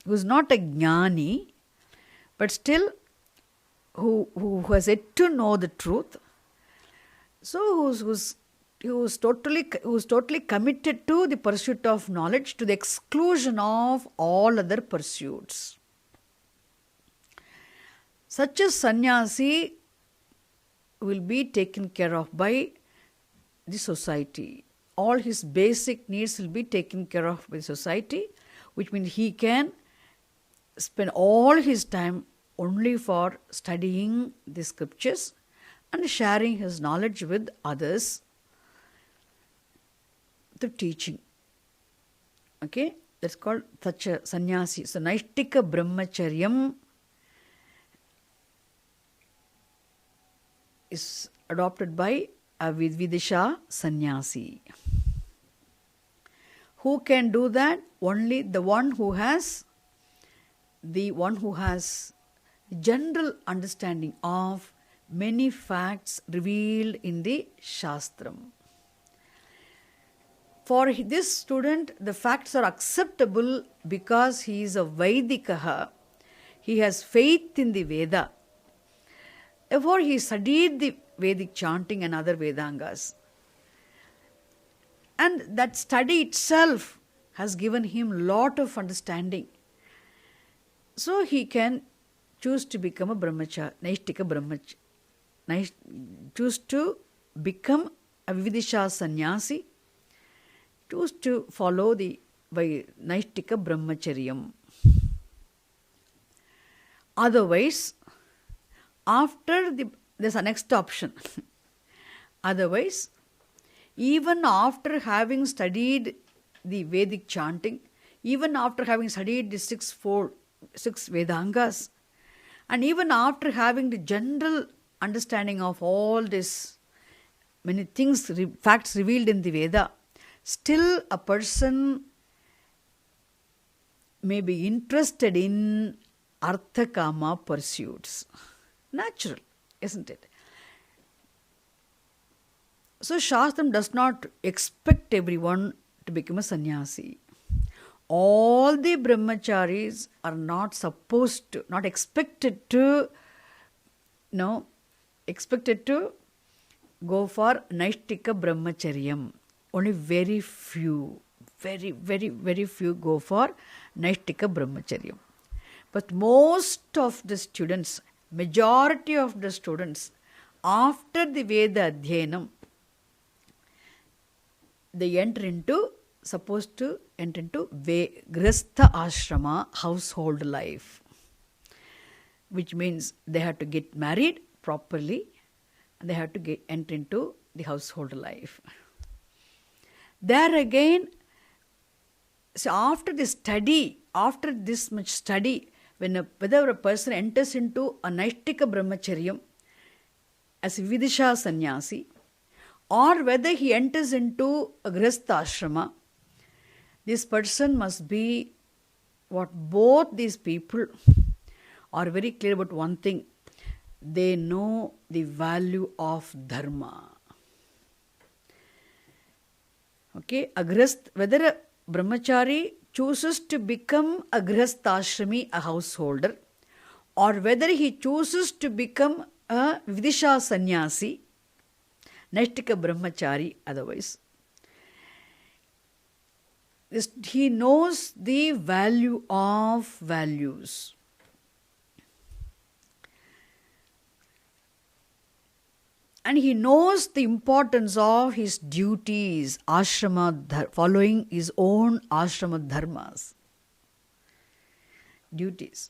Who is not a jnani, but still who has yet to know the truth. So who's totally committed to the pursuit of knowledge to the exclusion of all other pursuits. Such a sannyasi will be taken care of by the society. All his basic needs will be taken care of by society, which means he can spend all his time only for studying the scriptures and sharing his knowledge with others through teaching. Okay, that's called such a sannyasi. So Naishtika brahmacharyam is adopted by a Vidisha sannyasi. Who can do that? Only the one who has general understanding of many facts revealed in the Shastram. For this student, the facts are acceptable because he is a Vaidikaha. He has faith in the Veda. Therefore, he studied the Vedic chanting and other Vedangas. And that study itself has given him a lot of understanding. So he can choose to become a brahmachari, Naishtika brahmachari, choose to become a Vividisha sannyasi, choose to follow the Naishtika brahmacharyam. Otherwise, there's a next option. Otherwise, even after having studied the Vedic chanting, even after having studied the six Vedangas, and even after having the general understanding of all this, many things, facts revealed in the Veda, still a person may be interested in Artha-kama pursuits. Natural, isn't it? So Shastram does not expect everyone to become a sannyasi. All the brahmacharis are not expected to go for Naishtika brahmacharyam. Only very few go for Naishtika brahmacharyam. But most of the students, majority of the students, after the Veda Adhyanam, they supposed to enter into Grastha Ashrama, household life, which means they have to get married properly and they have to enter into the household life. There again, so after this much study, whether a person enters into a Naishtika brahmacharyam as a Vidisha sannyasi, or whether he enters into a Grastha ashrama, this person must be what both these people are very clear about one thing. They know the value of dharma. Okay, whether a brahmachari chooses to become a grihastha-ashrami, a householder, or whether he chooses to become a Vidisha sannyasi, Naishtika brahmachari otherwise, he knows the value of values. And he knows the importance of his duties, following his own ashrama dharmas. Duties.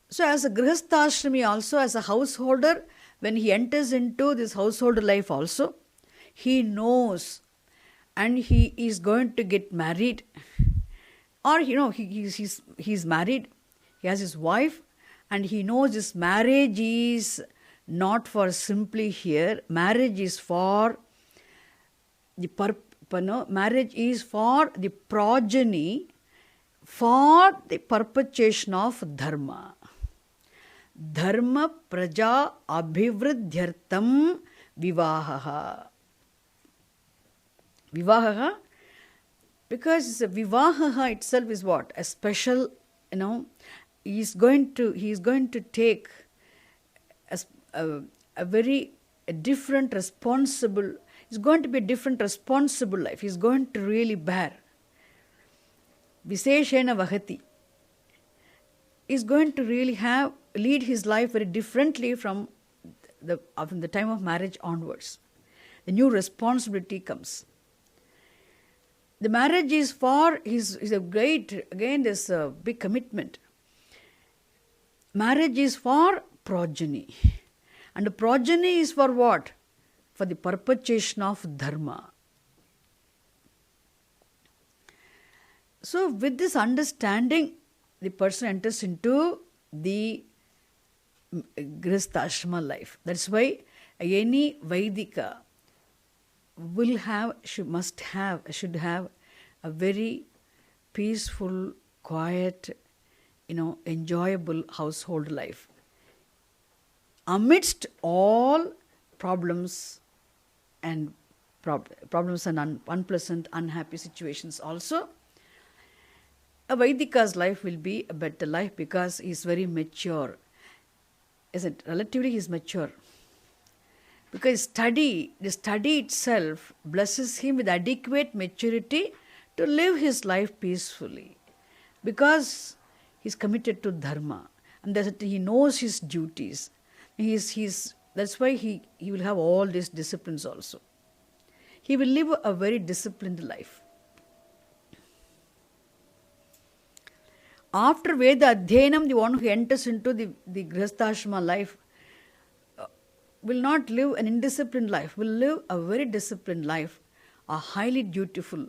So as a grihastha-ashrami also, as a householder, when he enters into this household life also, he knows and he is going to get married, or he's married, he has his wife, and he knows this marriage is not for simply here. Marriage is for the marriage is for the progeny, for the perpetuation of dharma. Dharma praja abhivriddhyartam vivahaha. Vivahaha, because Vivahaha itself is what? A special, he is going to take a very different responsible, it's going to be a different responsible life. He's going to really bear. Viseshena Vahati. He's going to really lead his life very differently from the time of marriage onwards. The new responsibility comes. The marriage is for, is a great, again there's a big commitment. Marriage is for progeny. And the progeny is for what? For the perpetuation of dharma. So with this understanding, the person enters into the grihastha-ashrama life. That's why any Vaidika should have a very peaceful, quiet, enjoyable household life. Amidst all problems and problems and unpleasant, unhappy situations also. A Vaidika's life will be a better life because he is very mature. Isn't relatively he is mature. Because the study itself blesses him with adequate maturity to live his life peacefully. Because he is committed to dharma and he knows his duties. That's why he will have all these disciplines also. He will live a very disciplined life. After Veda Adhyanam, the one who enters into the Grihasthashrama life will not live an indisciplined life, will live a very disciplined life, a highly dutiful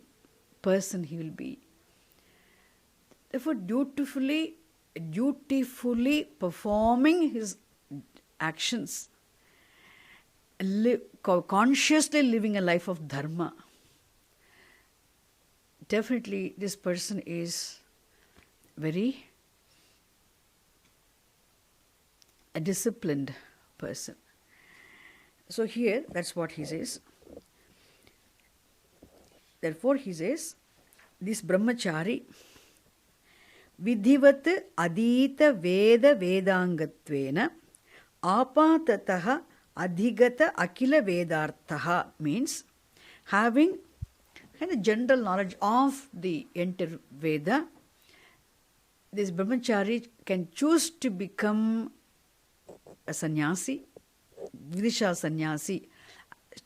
person he will be. Therefore, dutifully performing his actions, consciously living a life of dharma. Definitely, this person is very a disciplined person. So here, that's what he says. Therefore, he says, this brahmachari vidhivat adita veda vedangatvena apatataha adhigata akila vedarthaha means having a general knowledge of the entire Veda. This brahmachari can choose to become a sannyasi, vidisha sannyasi,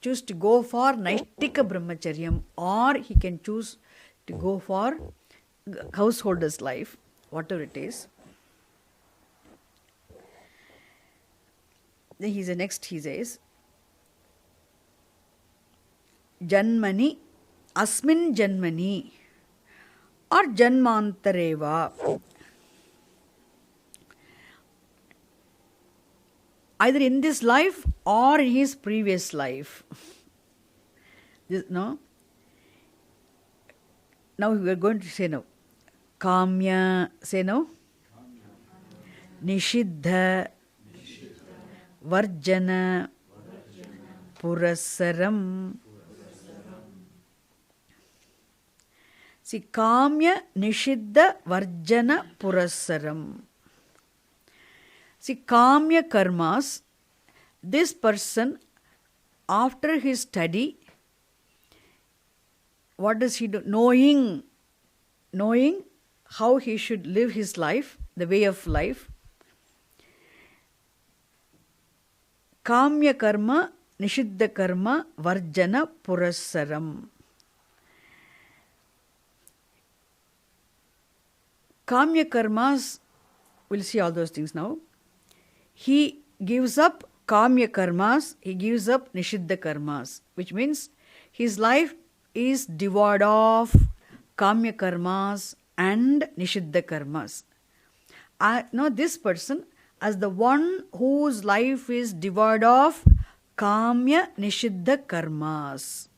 choose to go for naishtika brahmacharyam, or he can choose to go for householder's life, whatever it is. Then he says, Janmani, Asmin Janmani, or Janmantareva. Either in this life or in his previous life. No? Now we are going to say now. Kamya, say now. Nishiddha, Varjana, Purasaram. See, Kamya, Nishiddha, Varjana, Purasaram. See, Kamya karmas, this person, after his study, what does he do? Knowing how he should live his life, the way of life. Kamya karma, Nishiddha karma, Varjana, Purasaram. Kamya karmas, we'll see all those things now. He gives up Kamya karmas, he gives up Nishiddha karmas, which means his life is devoid of Kamya karmas and Nishiddha karmas. Now this person, as the one whose life is devoid of Kamya Nishiddha karmas.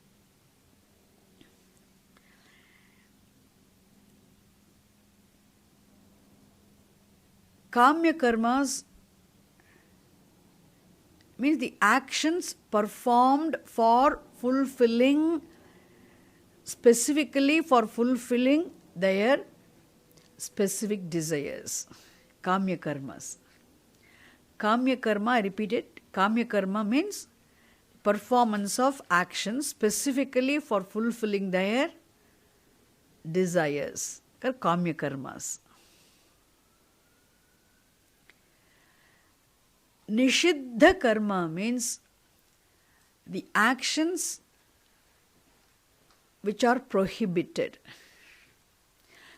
Kamya karmas means the actions performed for fulfilling, specifically for fulfilling their specific desires. Kamya karmas. Kamya karma, I repeat it, Kamya karma means performance of actions specifically for fulfilling their desires. Kamya karmas. Nishiddha karma means the actions which are prohibited.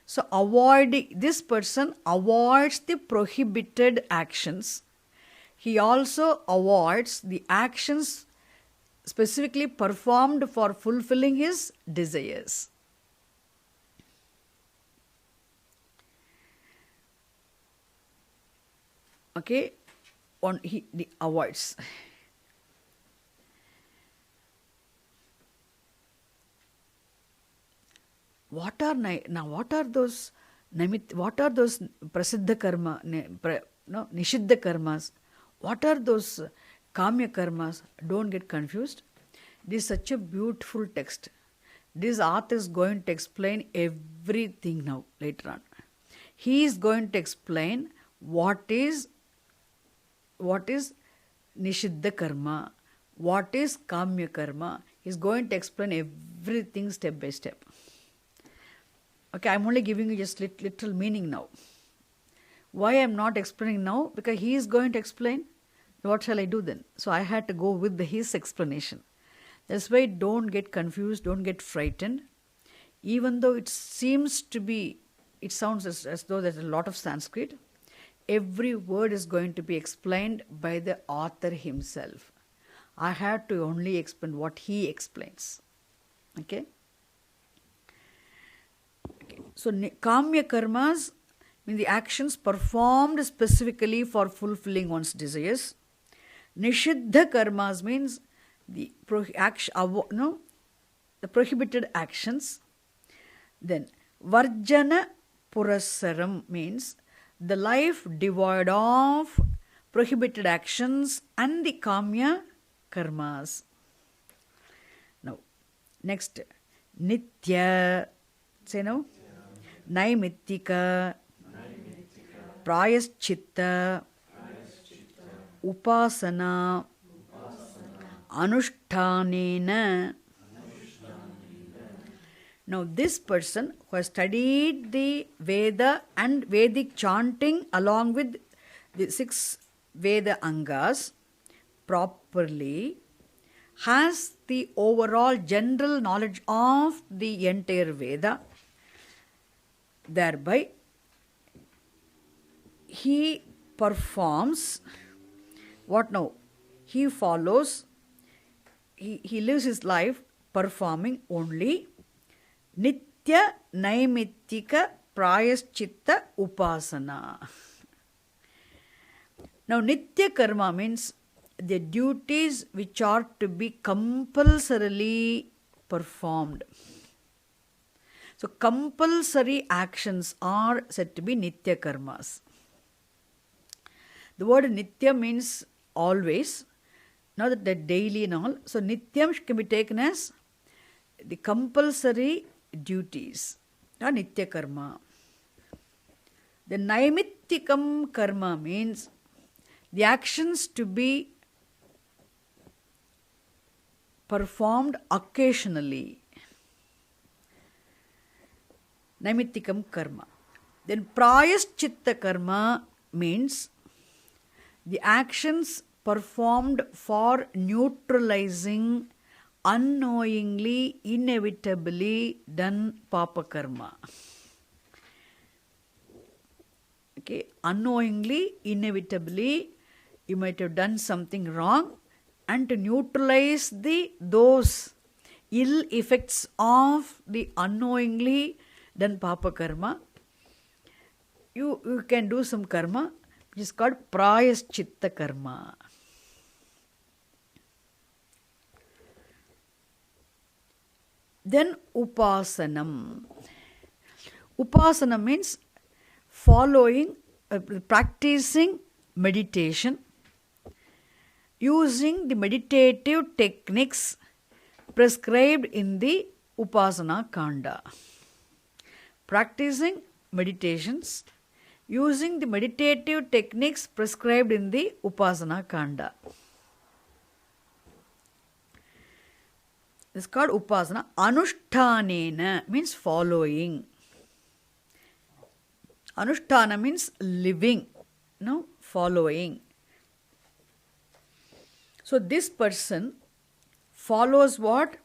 So this person avoids the prohibited actions. He also avoids the actions specifically performed for fulfilling his desires. Okay, he avoids. What are those prasiddha karma, nishiddha karmas? What are those kamya karmas? Don't get confused. This is such a beautiful text. This author is going to explain everything now, later on. He is going to explain what is Nishiddha karma, what is Kamya karma. He is going to explain everything step by step. Okay, I am only giving you just literal meaning now. Why I am not explaining now? Because he is going to explain. What shall I do then? So I had to go with his explanation. That's why don't get confused, don't get frightened. Even though it seems to be, it sounds as though there's a lot of Sanskrit, every word is going to be explained by the author himself. I had to only explain what he explains. Okay? So, Kamya karmas mean the actions performed specifically for fulfilling one's desires. Nishiddha karmas means the prohibited actions. Then, Varjana purasaram means the life devoid of prohibited actions and the Kamya karmas. Now, next, Nitya, say no? Naimittika, Prayaschitta, Upasana, Anushtanena. Now this person who has studied the Veda and Vedic chanting along with the 6 Veda Angas properly has the overall general knowledge of the entire Veda. Thereby, he performs what now? He follows, he lives his life performing only Nitya Naimittika Prayaschitta Upasana. Now, Nitya Karma means the duties which are to be compulsorily performed. So, compulsory actions are said to be Nitya Karmas. The word Nitya means always, not that they're daily and all. So, Nityam can be taken as the compulsory duties, or Nitya Karma. The Naimittikam Karma means the actions to be performed occasionally. Naimittikam Karma. Then Prayaschitta Karma means the actions performed for neutralizing unknowingly, inevitably done Papa Karma. Okay, unknowingly, inevitably, you might have done something wrong, and to neutralize those ill effects of the unknowingly done Papa Karma, you can do some karma which is called Prayaschitta Karma. Then Upasanam. Upasana means following, practicing meditation using the meditative techniques prescribed in the Upasana Kanda. Practicing meditations using the meditative techniques prescribed in the Upasana Kanda. It's called Upasana. Anushtanena means following. Anushtana means living, following. So this person follows what?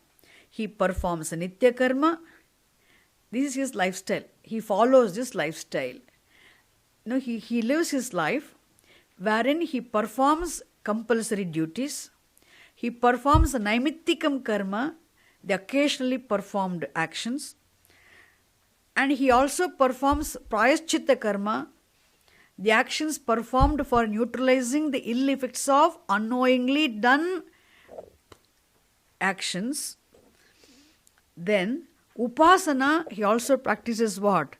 He performs a Nitya Karma. This is his lifestyle. He follows this lifestyle. He lives his life wherein he performs compulsory duties. He performs a Naimittikam Karma, the occasionally performed actions. And he also performs Prayaschitta Karma, the actions performed for neutralizing the ill effects of unknowingly done actions. Then, Upasana, he also practices what?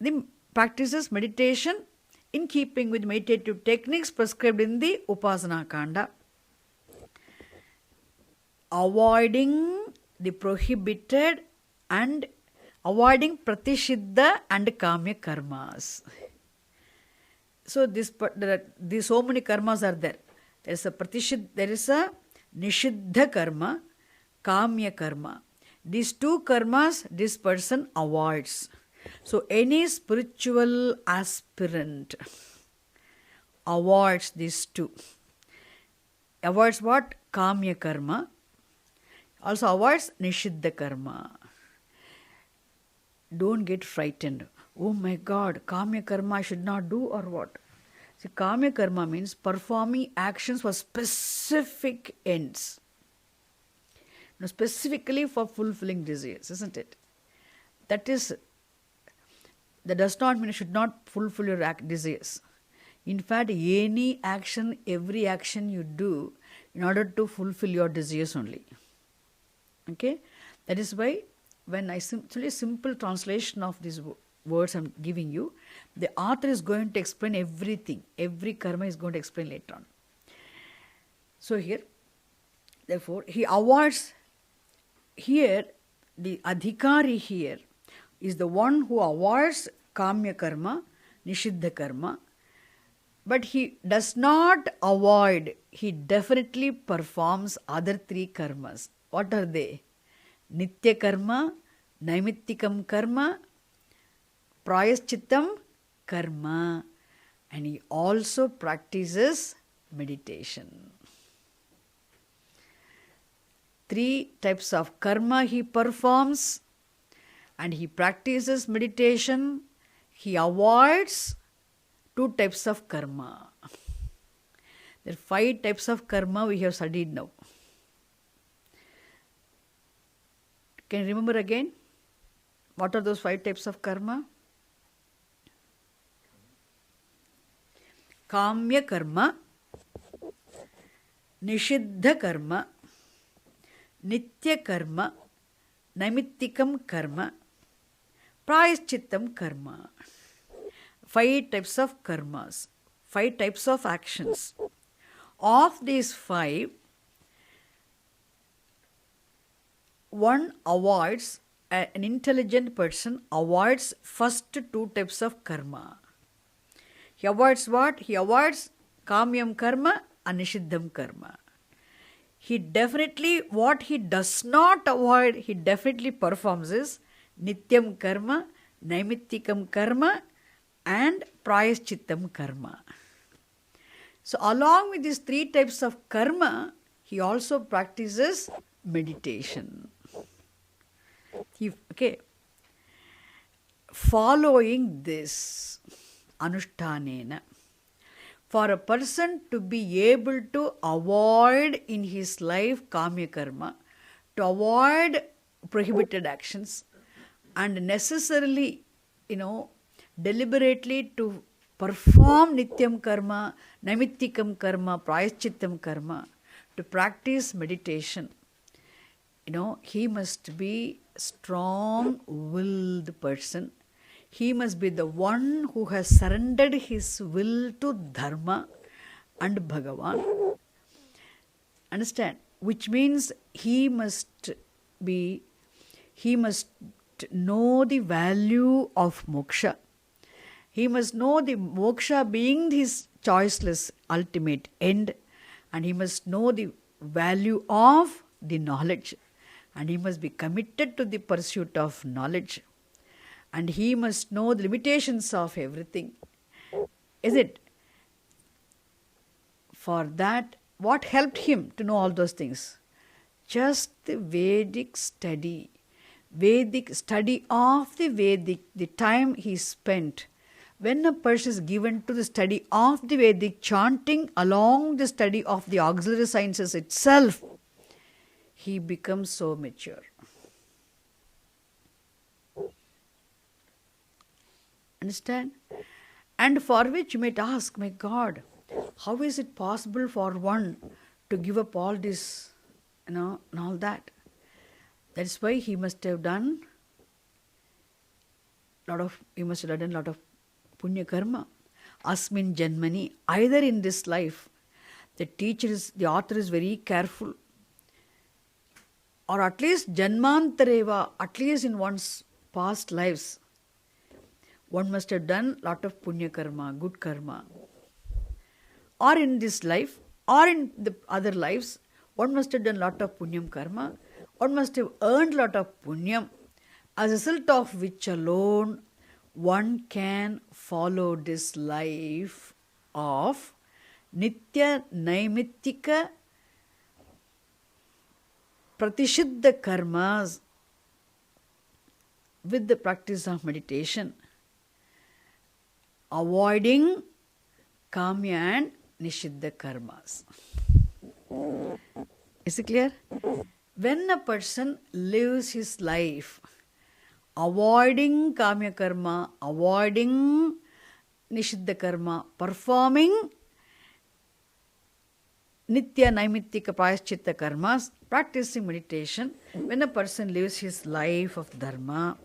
He practices meditation in keeping with meditative techniques prescribed in the Upasana Kanda. avoiding the prohibited and avoiding pratishiddha and kamya karmas. So these so many karmas are there. There is a nishiddha karma, kamya karma. These two karmas this person avoids. So any spiritual aspirant avoids these two. Avoids what? Kamya karma. Also avoids nishiddha karma. Don't get frightened. Oh my God, kamya karma I should not do or what? See, kamya karma means performing actions for specific ends. Now, specifically for fulfilling desires, isn't it? That does not mean you should not fulfill your desires. In fact, any action, every action you do in order to fulfill your desires only. Okay? That is why when I simple translation of these words I'm giving you, the author is going to explain everything. Every karma is going to explain later on. So here, therefore, he avoids. Here, the adhikari here is the one who avoids kamya karma, nishiddha karma, but he does not avoid, he definitely performs other three karmas. What are they? Nitya karma, naimittikam karma, prayaschittam karma, and he also practices meditation. 3 types of karma he performs, and he practices meditation. He avoids 2 types of karma. There are 5 types of karma we have studied now. Can you remember again? What are those 5 types of karma? Kamya karma, nishiddha karma, nitya karma, naimittikam karma, prayaschittam karma. 5 types of karmas, 5 types of actions. Of these 5, one avoids, an intelligent person avoids first 2 types of karma. He avoids what? He avoids kamyam karma and nishiddham karma. He definitely, what he does not avoid, he definitely performs is nityam karma, naimittikam karma and prayaschittam karma. So along with these 3 types of karma, he also practices meditation. Following this anushtanena, for a person to be able to avoid in his life kamya karma, to avoid prohibited actions, and necessarily, deliberately to perform nityam karma, naimittikam karma, prayaschittam karma, to practice meditation, he must be a strong-willed person. He must be the one who has surrendered his will to Dharma and Bhagavan. Understand? Which means he must know the value of moksha. He must know the moksha being his choiceless ultimate end, and he must know the value of the knowledge, and he must be committed to the pursuit of knowledge, and he must know the limitations of everything. Is it? For that, what helped him to know all those things? Just the Vedic study of the Vedic, the time he spent. When a person is given to the study of the Vedic, chanting along the study of the auxiliary sciences itself, he becomes so mature. Understand? And for which you might ask, my God, how is it possible for one to give up all this, and all that? That's why he must have done a lot of punya karma. Asmin janmani, either in this life, the author is very careful. or at least janmantareva, at least in one's past lives, one must have done lot of punya karma, good karma. Or in this life, or in the other lives, one must have done lot of punyam karma, one must have earned lot of punyam, as a result of which alone one can follow this life of nitya naimittika pratishiddha karmas with the practice of meditation, avoiding kamya and nishiddha karmas. Is it clear? When a person lives his life avoiding kamya karma, avoiding nishiddha karma, performing nitya naimittika prayaschitta karmas, practicing meditation, when a person lives his life of dharma.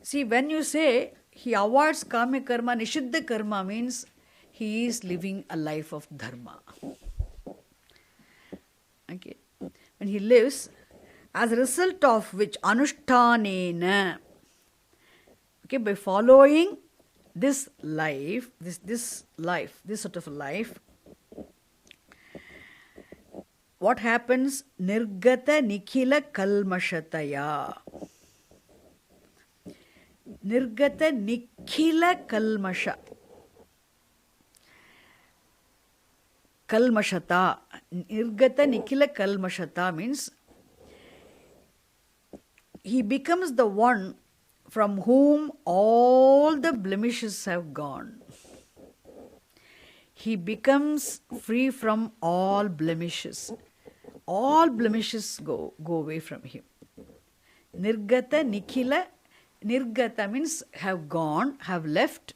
See, when you say he avoids kamya karma, nishiddha karma means he is living a life of dharma. Okay. When he lives, as a result of which anushtanena, okay, by following this life, this sort of life, what happens? Nirgata nikhila kalmashataya. Nirgata nikhila kalmasha. Kalmashata. Nirgata nikhila kalmashata means he becomes the one from whom all the blemishes have gone. He becomes free from all blemishes. All blemishes go away from him. Nirgata nikhila. Nirgata means have gone, have left.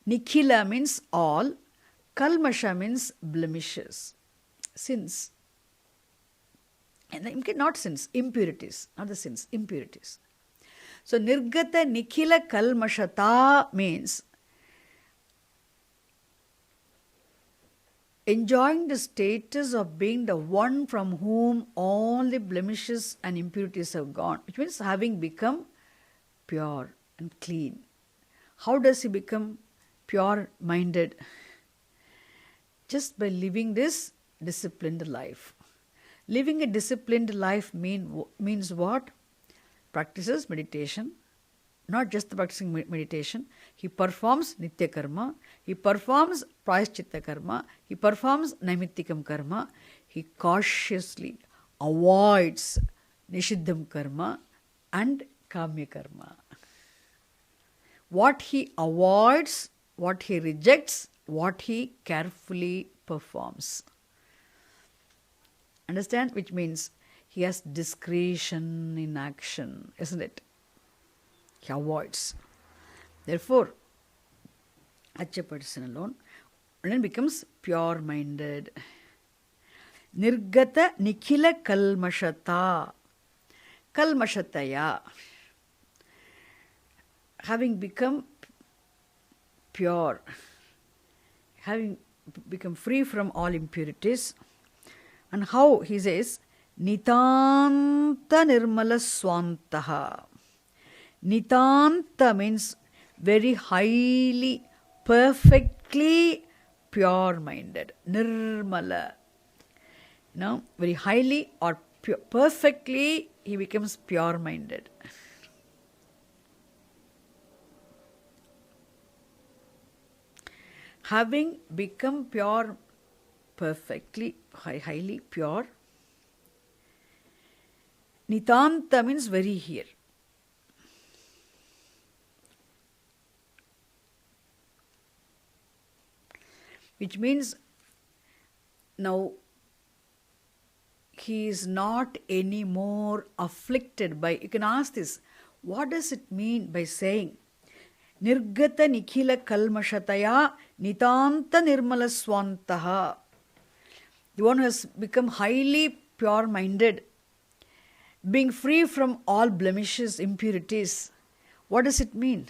Nikhila means all. Kalmasha means blemishes, sins. And not sins, impurities, not the sins, impurities. So nirgata nikhila kalmashata means enjoying the status of being the one from whom all the blemishes and impurities have gone, which means having become pure and clean. How does he become pure-minded? Just by living this disciplined life. Living a disciplined life means what? Practices meditation. Not just the practicing meditation. He performs nitya karma. He performs prayaschitta karma. He performs naimittikam karma. He cautiously avoids nishiddham karma and kamya karma. What he avoids, what he rejects, what he carefully performs. Understand? Which means he has discretion in action, isn't it? He avoids. Therefore, such a person alone then becomes pure-minded. Nirgata nikhila kalmashata. Kalmashataya. Having become pure, having become free from all impurities. And how? He says, Nitanta nirmala swantaha. Nitanta means very highly, perfectly pure-minded. Nirmala. Very highly or perfectly he becomes pure-minded. Having become pure, perfectly, highly pure. Nitanta means very here. Which means now he is not anymore afflicted by, you can ask this, what does it mean by saying Nirgata nikhila kalmashataya nitanta nirmala swantaha? The one who has become highly pure-minded, being free from all blemishes, impurities. What does it mean?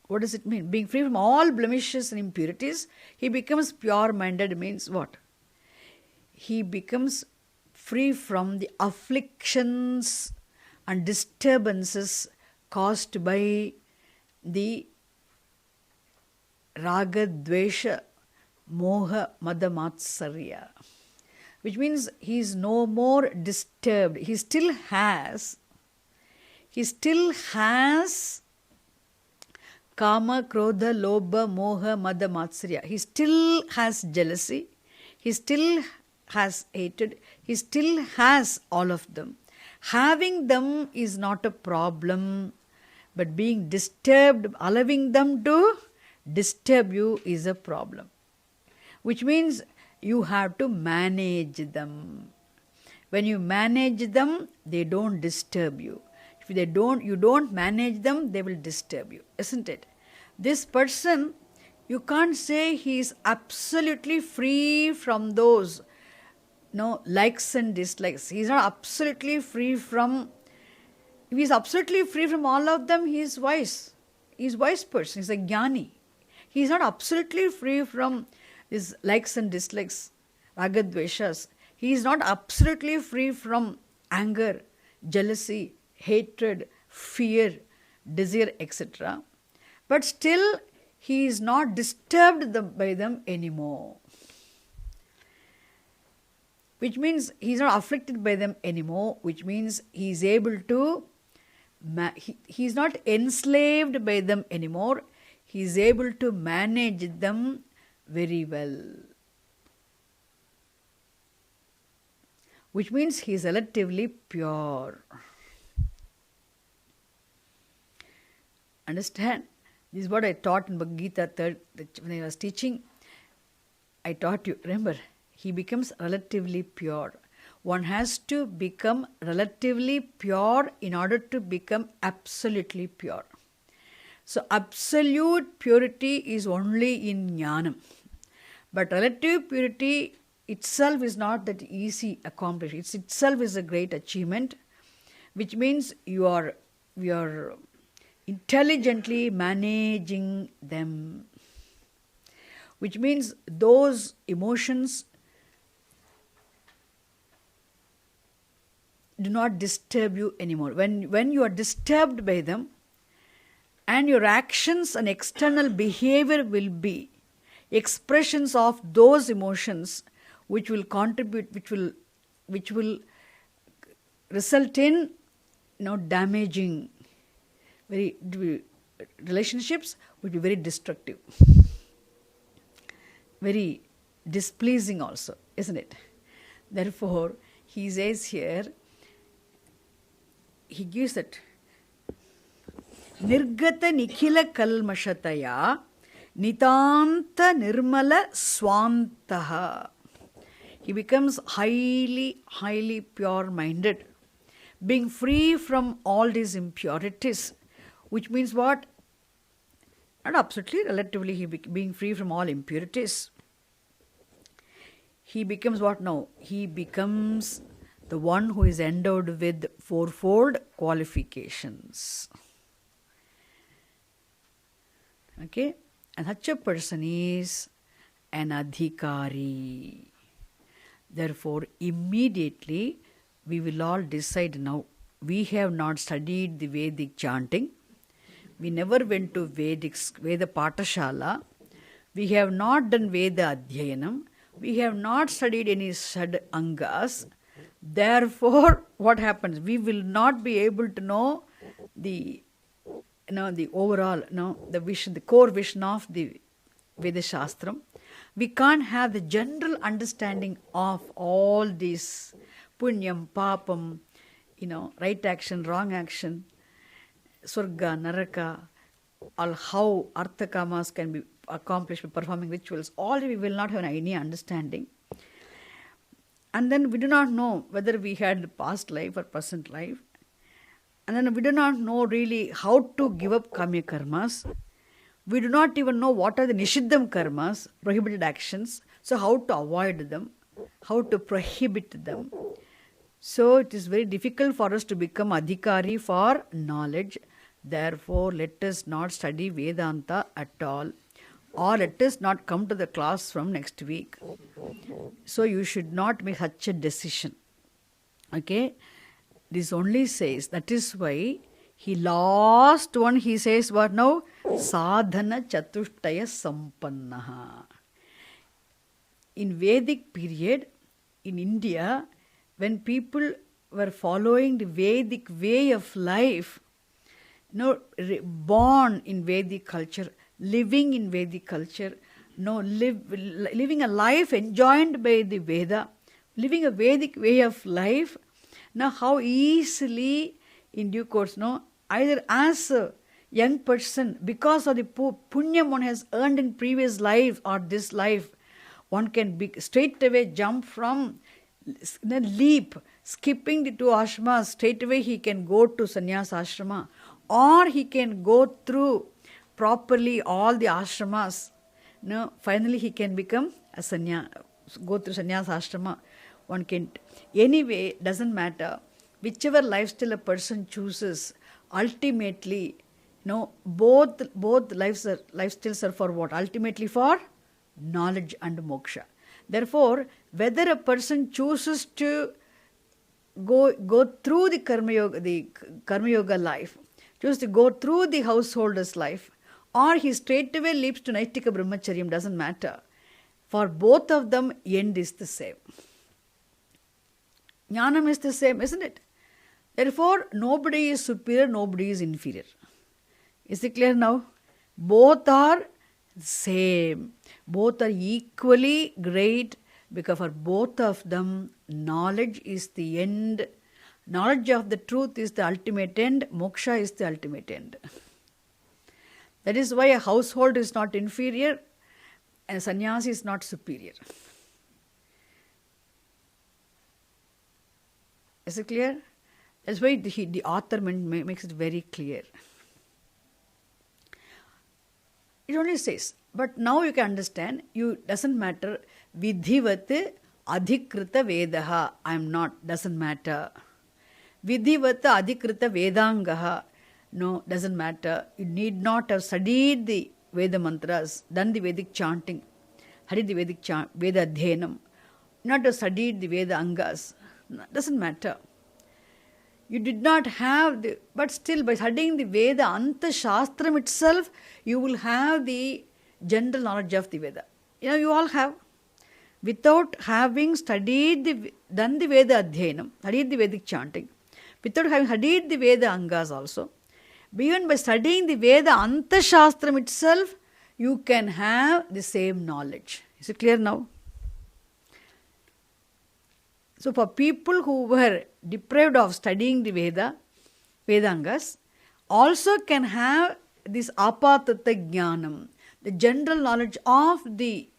What does it mean? Being free from all blemishes and impurities, he becomes pure-minded means what? He becomes free from the afflictions and disturbances caused by the raga, dvesha, moha, mada, matsarya. Which means he is no more disturbed. He still has kama, krodha, lobha, moha, mada, matsarya. He still has jealousy. He still has hatred. He still has all of them. Having them is not a problem, but being disturbed, allowing them to disturb you is a problem. Which means you have to manage them. When you manage them, they don't disturb you. If you don't manage them, they will disturb you, isn't it? This person, you can't say he is absolutely free from those likes and dislikes. He is not absolutely free from. If he is absolutely free from all of them, he is wise. He is a wise person. He is a jnani. He is not absolutely free from his likes and dislikes, ragadveshas. He is not absolutely free from anger, jealousy, hatred, fear, desire, etc. But still, he is not disturbed by them anymore. Which means he is not afflicted by them anymore, which means he is able to, he is not enslaved by them anymore. He is able to manage them very well. Which means he is relatively pure. Understand? This is what I taught in Bhagavad Gita 3rd, when I was teaching. I taught you, remember, he becomes relatively pure. One has to become relatively pure in order to become absolutely pure. So absolute purity is only in jnanam. But relative purity itself is not that easy accomplished. It itself is a great achievement, which means you are intelligently managing them. Which means those emotions do not disturb you anymore. When you are disturbed by them, and your actions and external behavior will be expressions of those emotions which will contribute, which will result in damaging relationships, will be very destructive, very displeasing also, isn't it? Therefore, he says here, he gives that Nirgata Nikhila Kalmashataya Nitanta Nirmala Swantaha. He becomes highly, highly pure-minded, being free from all these impurities, which means what? Not absolutely, relatively, being free from all impurities. He becomes what now? He becomes the one who is endowed with fourfold qualifications. Okay? And such a person is an adhikari. Therefore, immediately we will all decide now. We have not studied the Vedic chanting. We never went to Veda Patashala. We have not done Veda Adhyayanam. We have not studied any Sad Angas. Therefore, what happens? We will not be able to know the overall, the vision, the core vision of the Veda Shastram. We can't have the general understanding of all these punyam, papam, right action, wrong action, surga, naraka, all how artha kamas can be accomplished by performing rituals. All we will not have any understanding. And then we do not know whether we had past life or present life. And then we do not know really how to give up kamya karmas. We do not even know what are the nishiddham karmas, prohibited actions. So how to avoid them, how to prohibit them. So it is very difficult for us to become adhikari for knowledge. Therefore, let us not study Vedanta at all. Or let us not come to the class from next week. So you should not make such a decision. Okay, this only says, that is why last one he says what now? Sadhana chatushtaya sampannaha. In Vedic period, in India, when people were following the Vedic way of life, born in Vedic culture, living in Vedic culture, living a life enjoined by the Veda, living a Vedic way of life. Now, how easily, in due course, either as a young person, because of the punyam one has earned in previous life or this life, one can straight away jump from, leap, skipping the two ashramas, straight away he can go to sannyasa ashrama, or he can go through properly all the ashramas. Finally he can become a go through sannyasa ashrama. One can, anyway, doesn't matter. Whichever lifestyle a person chooses, ultimately, both lifestyles are for what? Ultimately for knowledge and moksha. Therefore, whether a person chooses to go through the karma yoga life, chooses to go through the householder's life, or he straightaway leaps to Naitika Brahmacharyam, doesn't matter. For both of them, end is the same. Jnanam is the same, isn't it? Therefore, nobody is superior, nobody is inferior. Is it clear now? Both are same. Both are equally great, because for both of them, knowledge is the end. Knowledge of the truth is the ultimate end. Moksha is the ultimate end. That is why a household is not inferior and sannyasi is not superior. Is it clear? That's why the author makes it very clear. It only says, but now you can understand, doesn't matter, vidhivat adhikrita vedaha, I am not, doesn't matter. Vidhivat adhikrita vedangaha, no, doesn't matter. You need not have studied the Veda mantras, done the Vedic chanting, studied the Vedic Veda adhyanam, not have studied the Veda angas, doesn't matter. You did not have but still by studying the Veda Anta Shastram itself, you will have the general knowledge of the Veda. You all have. Without having done the Veda Adhyanam, studied the Vedic chanting, without having studied the Veda Angas also, even by studying the Veda Anta Shastram itself, you can have the same knowledge. Is it clear now? So for people who were deprived of studying the Vedangas, also can have this apatata jnanam, the general knowledge of they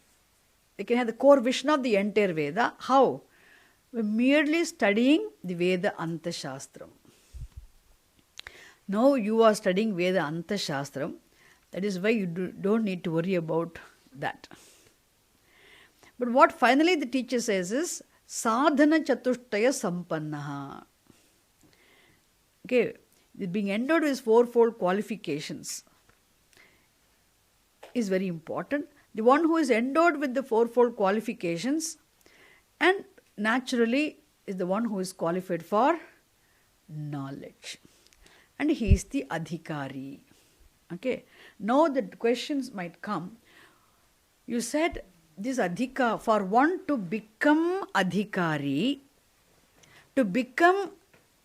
can have the core vision of the entire Veda. How? By merely studying the Veda Anta Shastram. Now you are studying Veda Anta Shastram, that is why you don't need to worry about that. But what finally the teacher says is, sadhana chatushtaya sampannaha. Okay, being endowed with fourfold qualifications is very important. The one who is endowed with the fourfold qualifications and naturally is the one who is qualified for knowledge. And he is the adhikari. Okay, now the questions might come. You said this adhika, for one to become adhikari, to become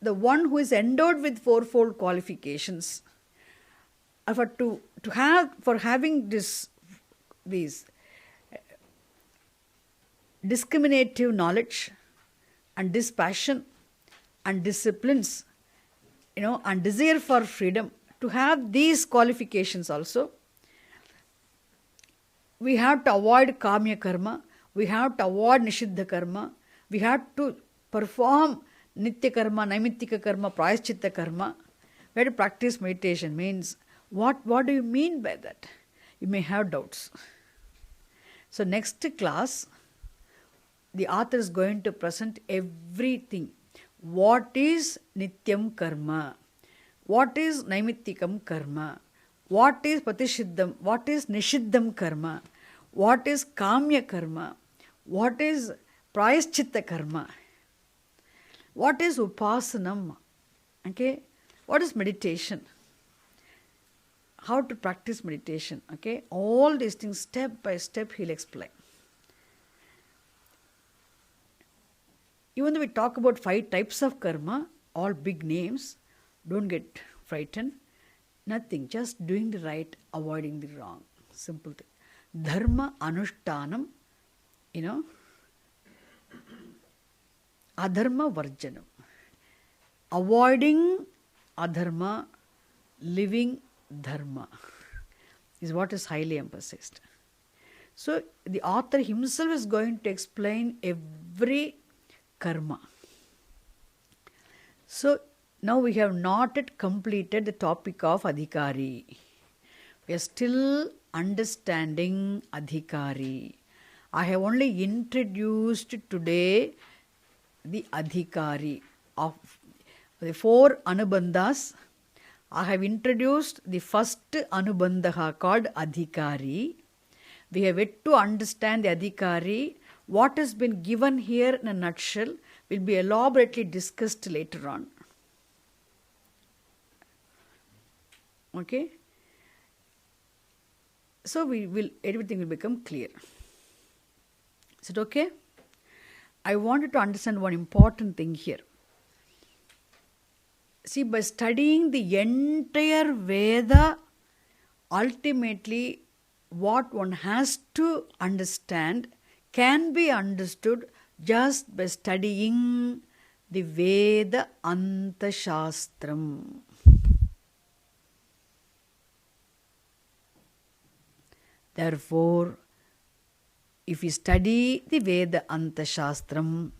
the one who is endowed with fourfold qualifications, for having these discriminative knowledge and dispassion and disciplines, and desire for freedom, to have these qualifications also, we have to avoid kamya karma, we have to avoid nishiddha karma, we have to perform nitya karma, naimittika karma, prayaschitta karma. We have to practice meditation. Means, what do you mean by that? You may have doubts. So next class, the author is going to present everything. What is nityam karma? What is naimittikam karma? What is pratishiddham? What is nishiddham karma? What is kamya karma? What is prayaschitta karma? What is upasanam? Okay, what is meditation? How to practice meditation? Okay, all these things step by step he'll explain. Even though we talk about 5 types of karma, all big names, don't get frightened. Nothing, just doing the right, avoiding the wrong. Simple thing. Dharma anushtanam, adharma varjanam. Avoiding adharma, living dharma is what is highly emphasized. So the author himself is going to explain every karma. So now we have not yet completed the topic of adhikari. We are still understanding adhikari. I have only introduced today the adhikari of the 4 anubandhas. I have introduced the first anubandha called adhikari. We have yet to understand the adhikari. What has been given here in a nutshell will be elaborately discussed later on. Okay? So everything will become clear. Is it okay? I wanted to understand one important thing here. See, by studying the entire Veda, ultimately what one has to understand can be understood just by studying the Vedanta Shastram. Therefore, if we study the Vedanta Shastram,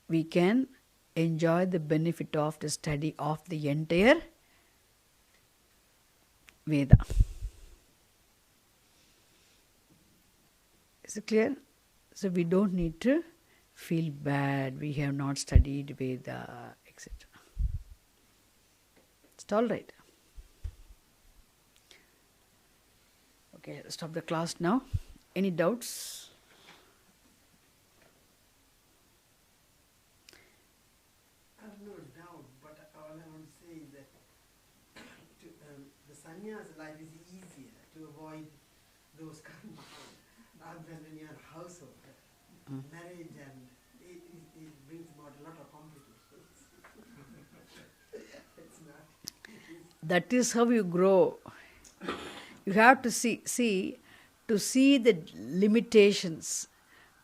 we can enjoy the benefit of the study of the entire Veda. Is it clear? So we don't need to feel bad. We have not studied Veda, etc. It's all right. Okay, stop the class now. Any doubts? I have no doubt, but all I want to say is that the sannyas life is easier to avoid those karma rather than in your household. Marriage and it brings about a lot of complications. It's not. That is how you grow. You have to see the limitations,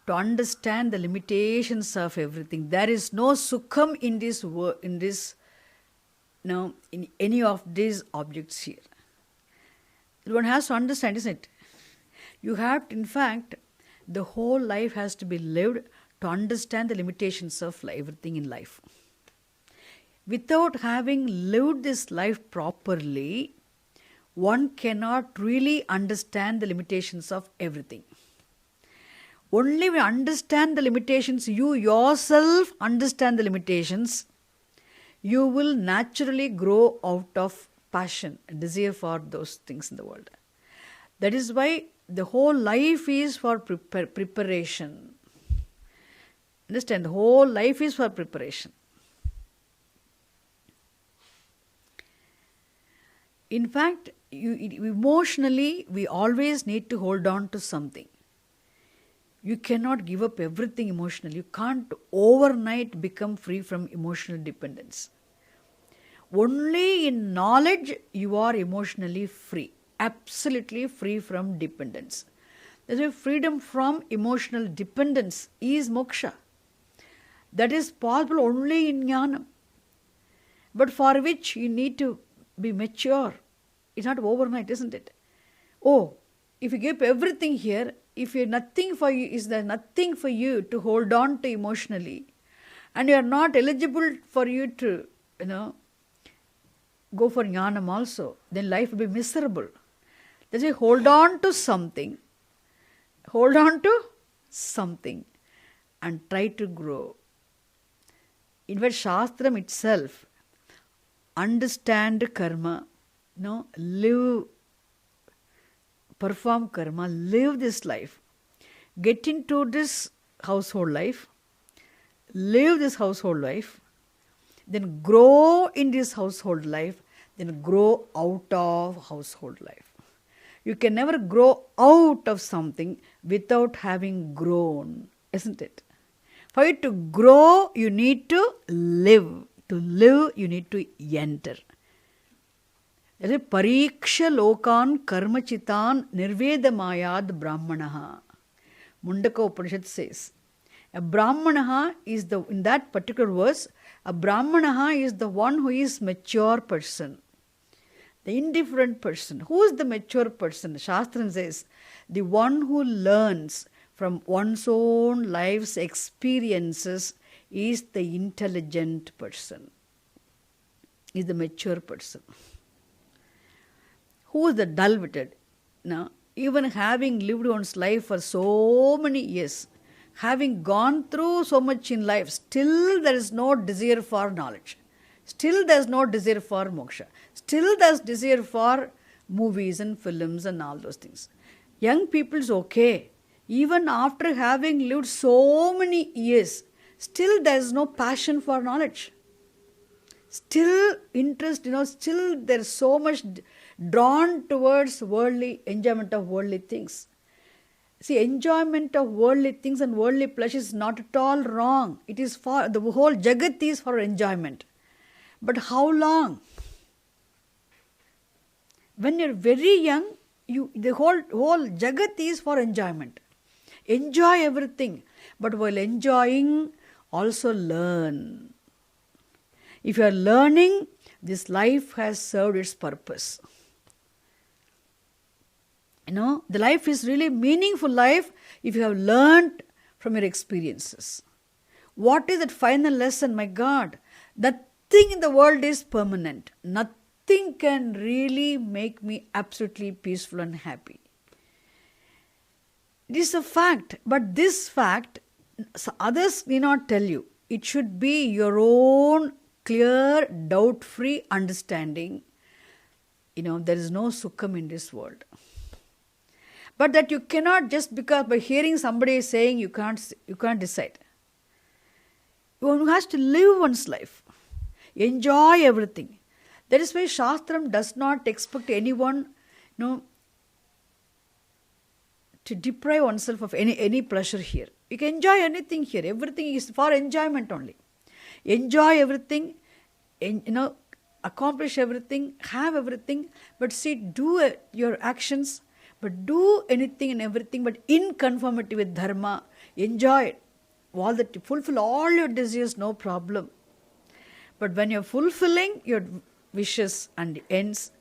to understand the limitations of everything. There is no sukham in this in any of these objects here. One has to understand, isn't it? You have to, in fact, the whole life has to be lived to understand the limitations of everything in life. Without having lived this life properly, one cannot really understand the limitations of everything. Only when you understand the limitations, you yourself understand the limitations, you will naturally grow out of passion, desire for those things in the world. That is why the whole life is for preparation. Understand? The whole life is for preparation. In fact, emotionally, we always need to hold on to something. You cannot give up everything emotionally. You can't overnight become free from emotional dependence. Only in knowledge you are emotionally free, absolutely free from dependence. That's why freedom from emotional dependence is moksha. That is possible only in jnana, but for which you need to be mature. It's not overnight, isn't it? Oh, if you give everything here, if you're nothing for you, is there nothing for you to hold on to emotionally, and you are not eligible for you to, go for jnanam also, then life will be miserable. That's why hold on to something, and try to grow. In fact, Shastram itself, understand karma, live, perform karma, live this life. Get into this household life, live this household life, then grow in this household life, then grow out of household life. You can never grow out of something without having grown, isn't it? For you to grow, you need to live. To live, you need to enter. That is pariksha lokan karmachitan nirvedamayad brahmanaha. Mundaka Upanishad says, a brahmanaha is the, in that particular verse, a brahmanaha is the one who is mature person. The indifferent person. Who is the mature person? Shastram says, the one who learns from one's own life's experiences is the intelligent person, is the mature person. Who is the dull-witted? Now, even having lived one's life for so many years, having gone through so much in life, still there is no desire for knowledge. Still there is no desire for moksha. Still there is desire for movies and films and all those things. Young people is okay. Even after having lived so many years, still there is no passion for knowledge. Still interest, still there is so much drawn towards worldly, enjoyment of worldly things. See, enjoyment of worldly things and worldly pleasures is not at all wrong. It is for, the whole Jagat is for enjoyment. But how long? When you're very young, the whole Jagat is for enjoyment. Enjoy everything. But while enjoying, also learn. If you are learning, this life has served its purpose. The life is really meaningful life if you have learned from your experiences. What is that final lesson? My God, nothing in the world is permanent. Nothing can really make me absolutely peaceful and happy. It is a fact, but this fact, others may not tell you. It should be your own clear, doubt-free understanding. There is no sukham in this world. But that you cannot just because by hearing somebody saying you can't decide. One has to live one's life. Enjoy everything. That is why Shastram does not expect anyone, to deprive oneself of any pleasure here. You can enjoy anything here. Everything is for enjoyment only. Enjoy everything, accomplish everything, have everything, but see, do your actions, but do anything and everything, but in conformity with dharma. Enjoy it. Fulfill all your desires, no problem. But when you're fulfilling your wishes and ends,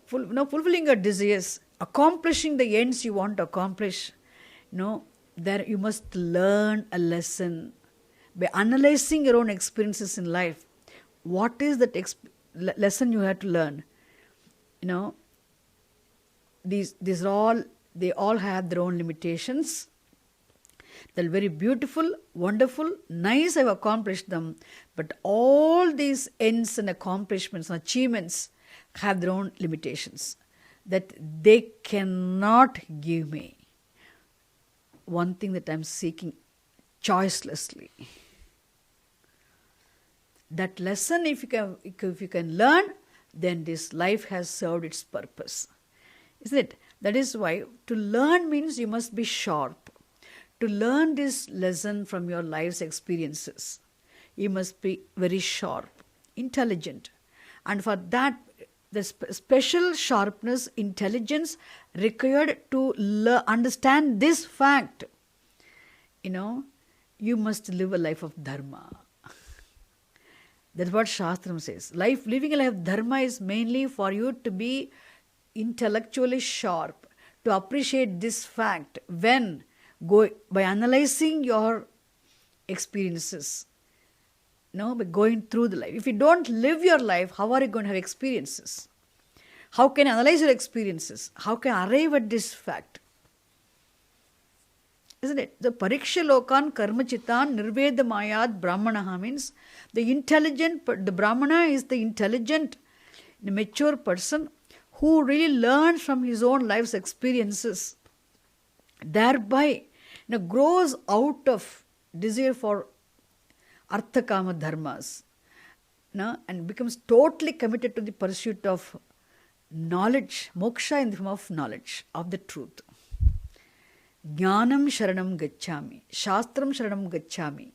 fulfilling your desires, accomplishing the ends you want to accomplish, there you must learn a lesson. By analyzing your own experiences in life, what is that lesson you have to learn? These all, they all have their own limitations. They're very beautiful, wonderful, nice, I've accomplished them. But all these ends and accomplishments and achievements have their own limitations that they cannot give me one thing that I'm seeking choicelessly. That lesson, if you can learn, then this life has served its purpose. Isn't it? That is why to learn means you must be sharp. To learn this lesson from your life's experiences, you must be very sharp, intelligent. And for that, the special sharpness, intelligence required to understand this fact, you must live a life of dharma. That's what Shastram says. Living a life of dharma is mainly for you to be intellectually sharp, to appreciate this fact by analyzing your experiences, by going through the life. If you don't live your life, how are you going to have experiences? How can you analyze your experiences? How can you arrive at this fact? Isn't it? The pariksha lokan karmachitan nirvedamayad brahmanaha means the intelligent, the brahmana is the intelligent, the mature person who really learns from his own life's experiences. Thereby, grows out of desire for artha kama dharmas, and becomes totally committed to the pursuit of knowledge, moksha in the form of knowledge of the truth. Jnanam sharanam gacchami, shastram sharanam gacchami.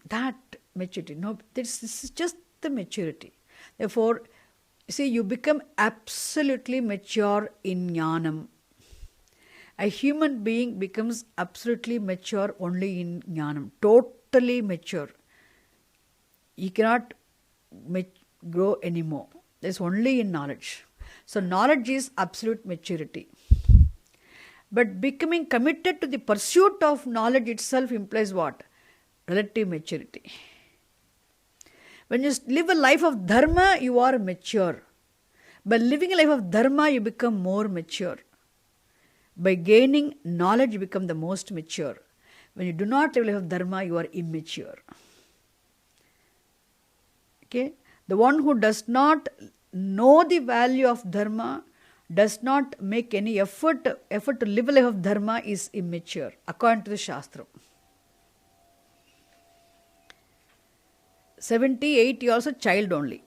That maturity. No, this is just the maturity. Therefore, see, you become absolutely mature in jnanam. A human being becomes absolutely mature only in jnanam, totally mature. He cannot grow anymore. There's only in knowledge. So knowledge is absolute maturity. But becoming committed to the pursuit of knowledge itself implies what? Relative maturity. When you live a life of dharma, you are mature. By living a life of dharma, you become more mature. By gaining knowledge, you become the most mature. When you do not live a life of dharma, you are immature. Okay? The one who does not know the value of dharma, does not make any effort to live a life of dharma, is immature, according to the Shastra. 70, 80 also child only.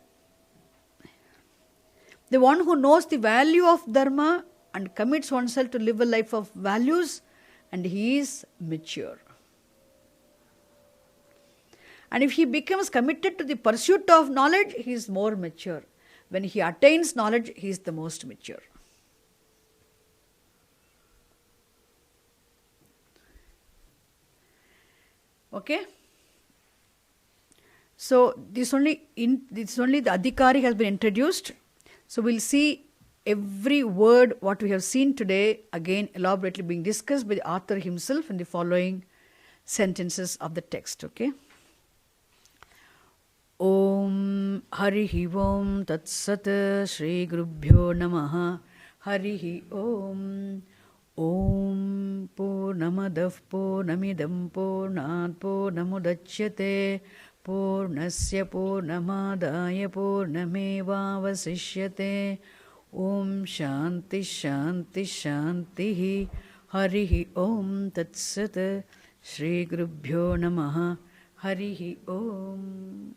The one who knows the value of dharma and commits oneself to live a life of values, and he is mature. And if he becomes committed to the pursuit of knowledge, he is more mature. When he attains knowledge, he is the most mature. Okay? So this only the Adhikari has been introduced. So we'll see every word what we have seen today again elaborately being discussed by the author himself in the following sentences of the text. Okay? Om Harihi Om Tat Sat Shri Gurubhyo Namaha Harihi Om Om Purnamadav Purnamidam Purnat Purnamudachyate Purnasya Purnamadaya Purnamevavasishyate Om Shanti Shanti Shanti Harihi Om Tat Sat Shri Gurubhyo Namaha Harihi Om.